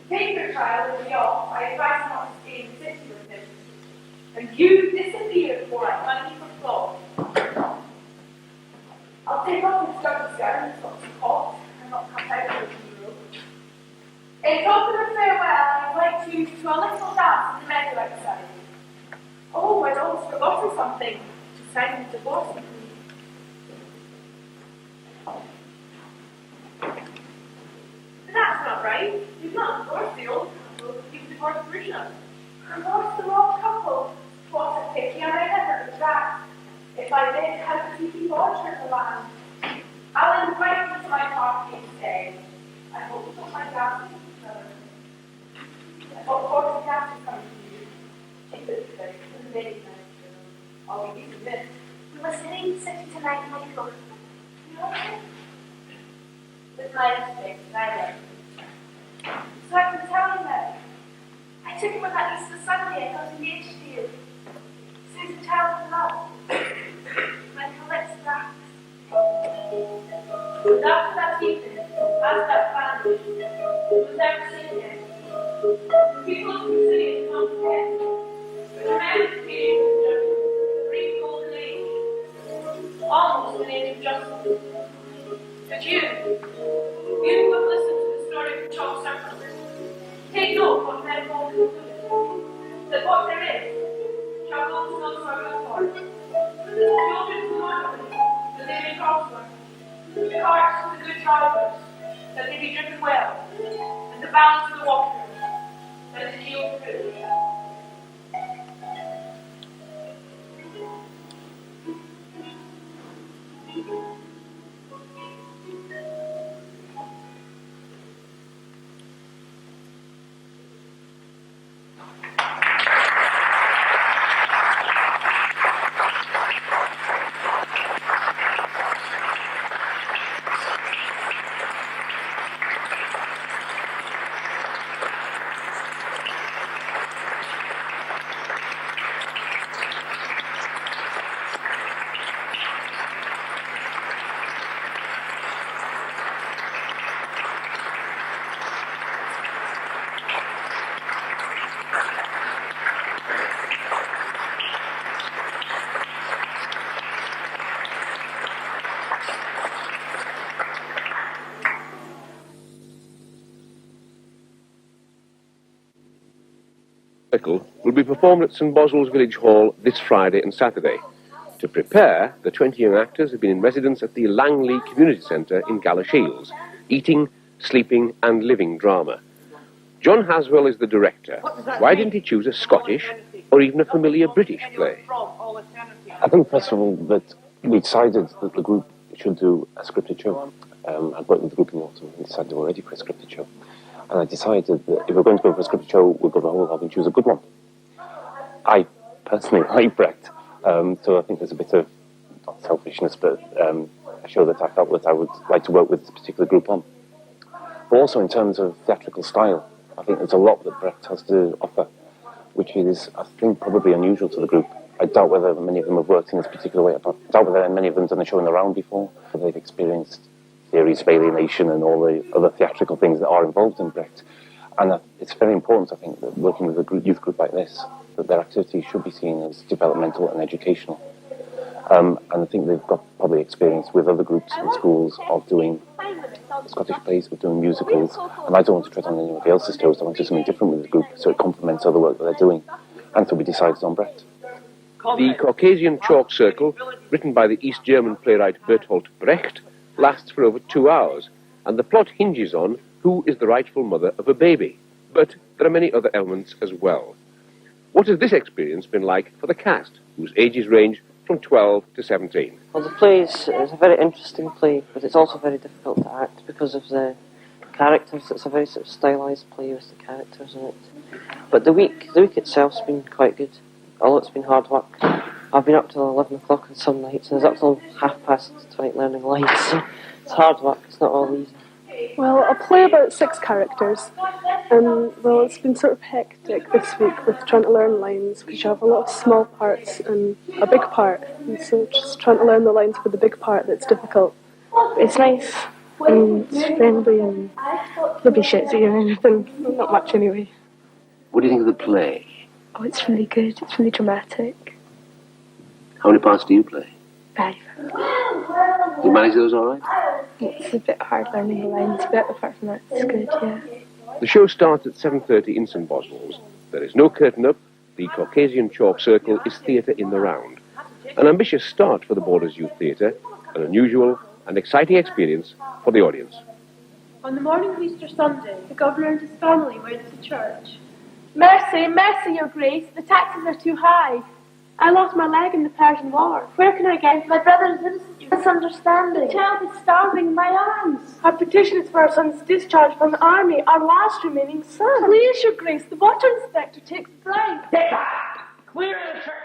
Take your child and be off. I advise not to stay in the city with him. And you disappear for I money for fraud. I'll take off his judge's gown, it's got some hot, and not come out of the bureau. In token of farewell, I invite you to a little dance in the meadow outside. Oh, I'd almost forgotten something. To sign the divorce with me. But that's not right. You've not divorced the old couple, you've divorced Rita. Divorced the wrong couple. What a pity, I never did that. If I did, how could you keep orchard the land? I'll invite you
to my party instead. I hope you don't mind asking each other. I hope Forty Cat is coming to you. She looks very nice. All we need is this.
We were sitting 60 tonight, Michael. You okay?
With my respect, I love you.
So I can tell you that. I took him on that Easter Sunday. I got engaged to you. Susan Child of Love. Michael, let's dance.
And after that evening, as that family, was never seen again. The people of the city had come to death. But the man who came the brief golden age, almost an age of justice. But you who have listened to the story of the Chalk Circle, take note what men have concluded, that what there is shall go to no sort of form. The children who learn of it, that they may prosper, the carts of the good drivers, that they be driven well, and the balance of the walkers, that it yield fruit.
Will be performed at St Boswells Village Hall this Friday and Saturday. To prepare, the 20 young actors have been in residence at the Langlee Community Centre in Galashiels, eating, sleeping and living drama. John Haswell is the director. Why didn't he choose a Scottish or even a familiar British play?
I think, first of all, that we decided that the group should do a scripted show. I'd worked with the group in autumn and decided they were ready for a scripted show. And I decided that if we're going to go for a scripted show, we'll go the whole hog and choose a good one. I personally like Brecht, so I think there's a bit of, not selfishness, but a show that I felt that I would like to work with this particular group on. But also in terms of theatrical style, I think there's a lot that Brecht has to offer, which is, I think, probably unusual to the group. I doubt whether many of them have worked in this particular way. I doubt whether many of them have done a show in the round before. They've experienced theories of alienation and all the other theatrical things that are involved in Brecht. And it's very important, I think, that working with a youth group like this, that their activities should be seen as developmental and educational. And I think they've got probably experience with other groups in schools of doing Scottish plays, of doing musicals, and I don't want to tread on anybody else's toes. I want to do something different with the group so it complements other work that they're doing. And so we decided on Brecht.
The Caucasian Chalk Circle, written by the East German playwright Bertold Brecht, lasts for over 2 hours, and the plot hinges on who is the rightful mother of a baby. But there are many other elements as well. What has this experience been like for the cast, whose ages range from 12 to 17?
Well, the play is a very interesting play, but it's also very difficult to act because of the characters. It's a very sort of stylised play with the characters in it. But the week itself's been quite good, although it's been hard work. I've been up till 11 o'clock on some nights, and I was up till 12:30 tonight learning lines, so it's hard work, it's not all easy.
Well, I'll play about 6 characters, and well, it's been sort of hectic this week with trying to learn lines, because you have a lot of small parts and a big part, and so just trying to learn the lines for the big part that's difficult. It's nice, and it's friendly, and nobody shits at you or anything, not much anyway.
What do you think of the play?
Oh, it's really good, it's really dramatic.
How many parts do you play?
5.
You manage those all right?
It's a bit hard learning the lines, but apart from that, it's good, yeah.
The show starts at 7:30 in St Boswells. There is no curtain up. The Caucasian Chalk Circle is theatre in the round. An ambitious start for the Borders Youth Theatre, an unusual and exciting experience for the audience.
On the morning of Easter Sunday, the governor and his family went to church.
Mercy, mercy, your grace, the taxes are too high.
I lost my leg in the Persian War. Where can I get?
My brother is innocent. You misunderstanding.
The child is starving in my arms.
Our petition is for our son's discharge from the army, our last remaining son. Please, Your Grace, the water inspector takes the bride.
Get back! Clear the church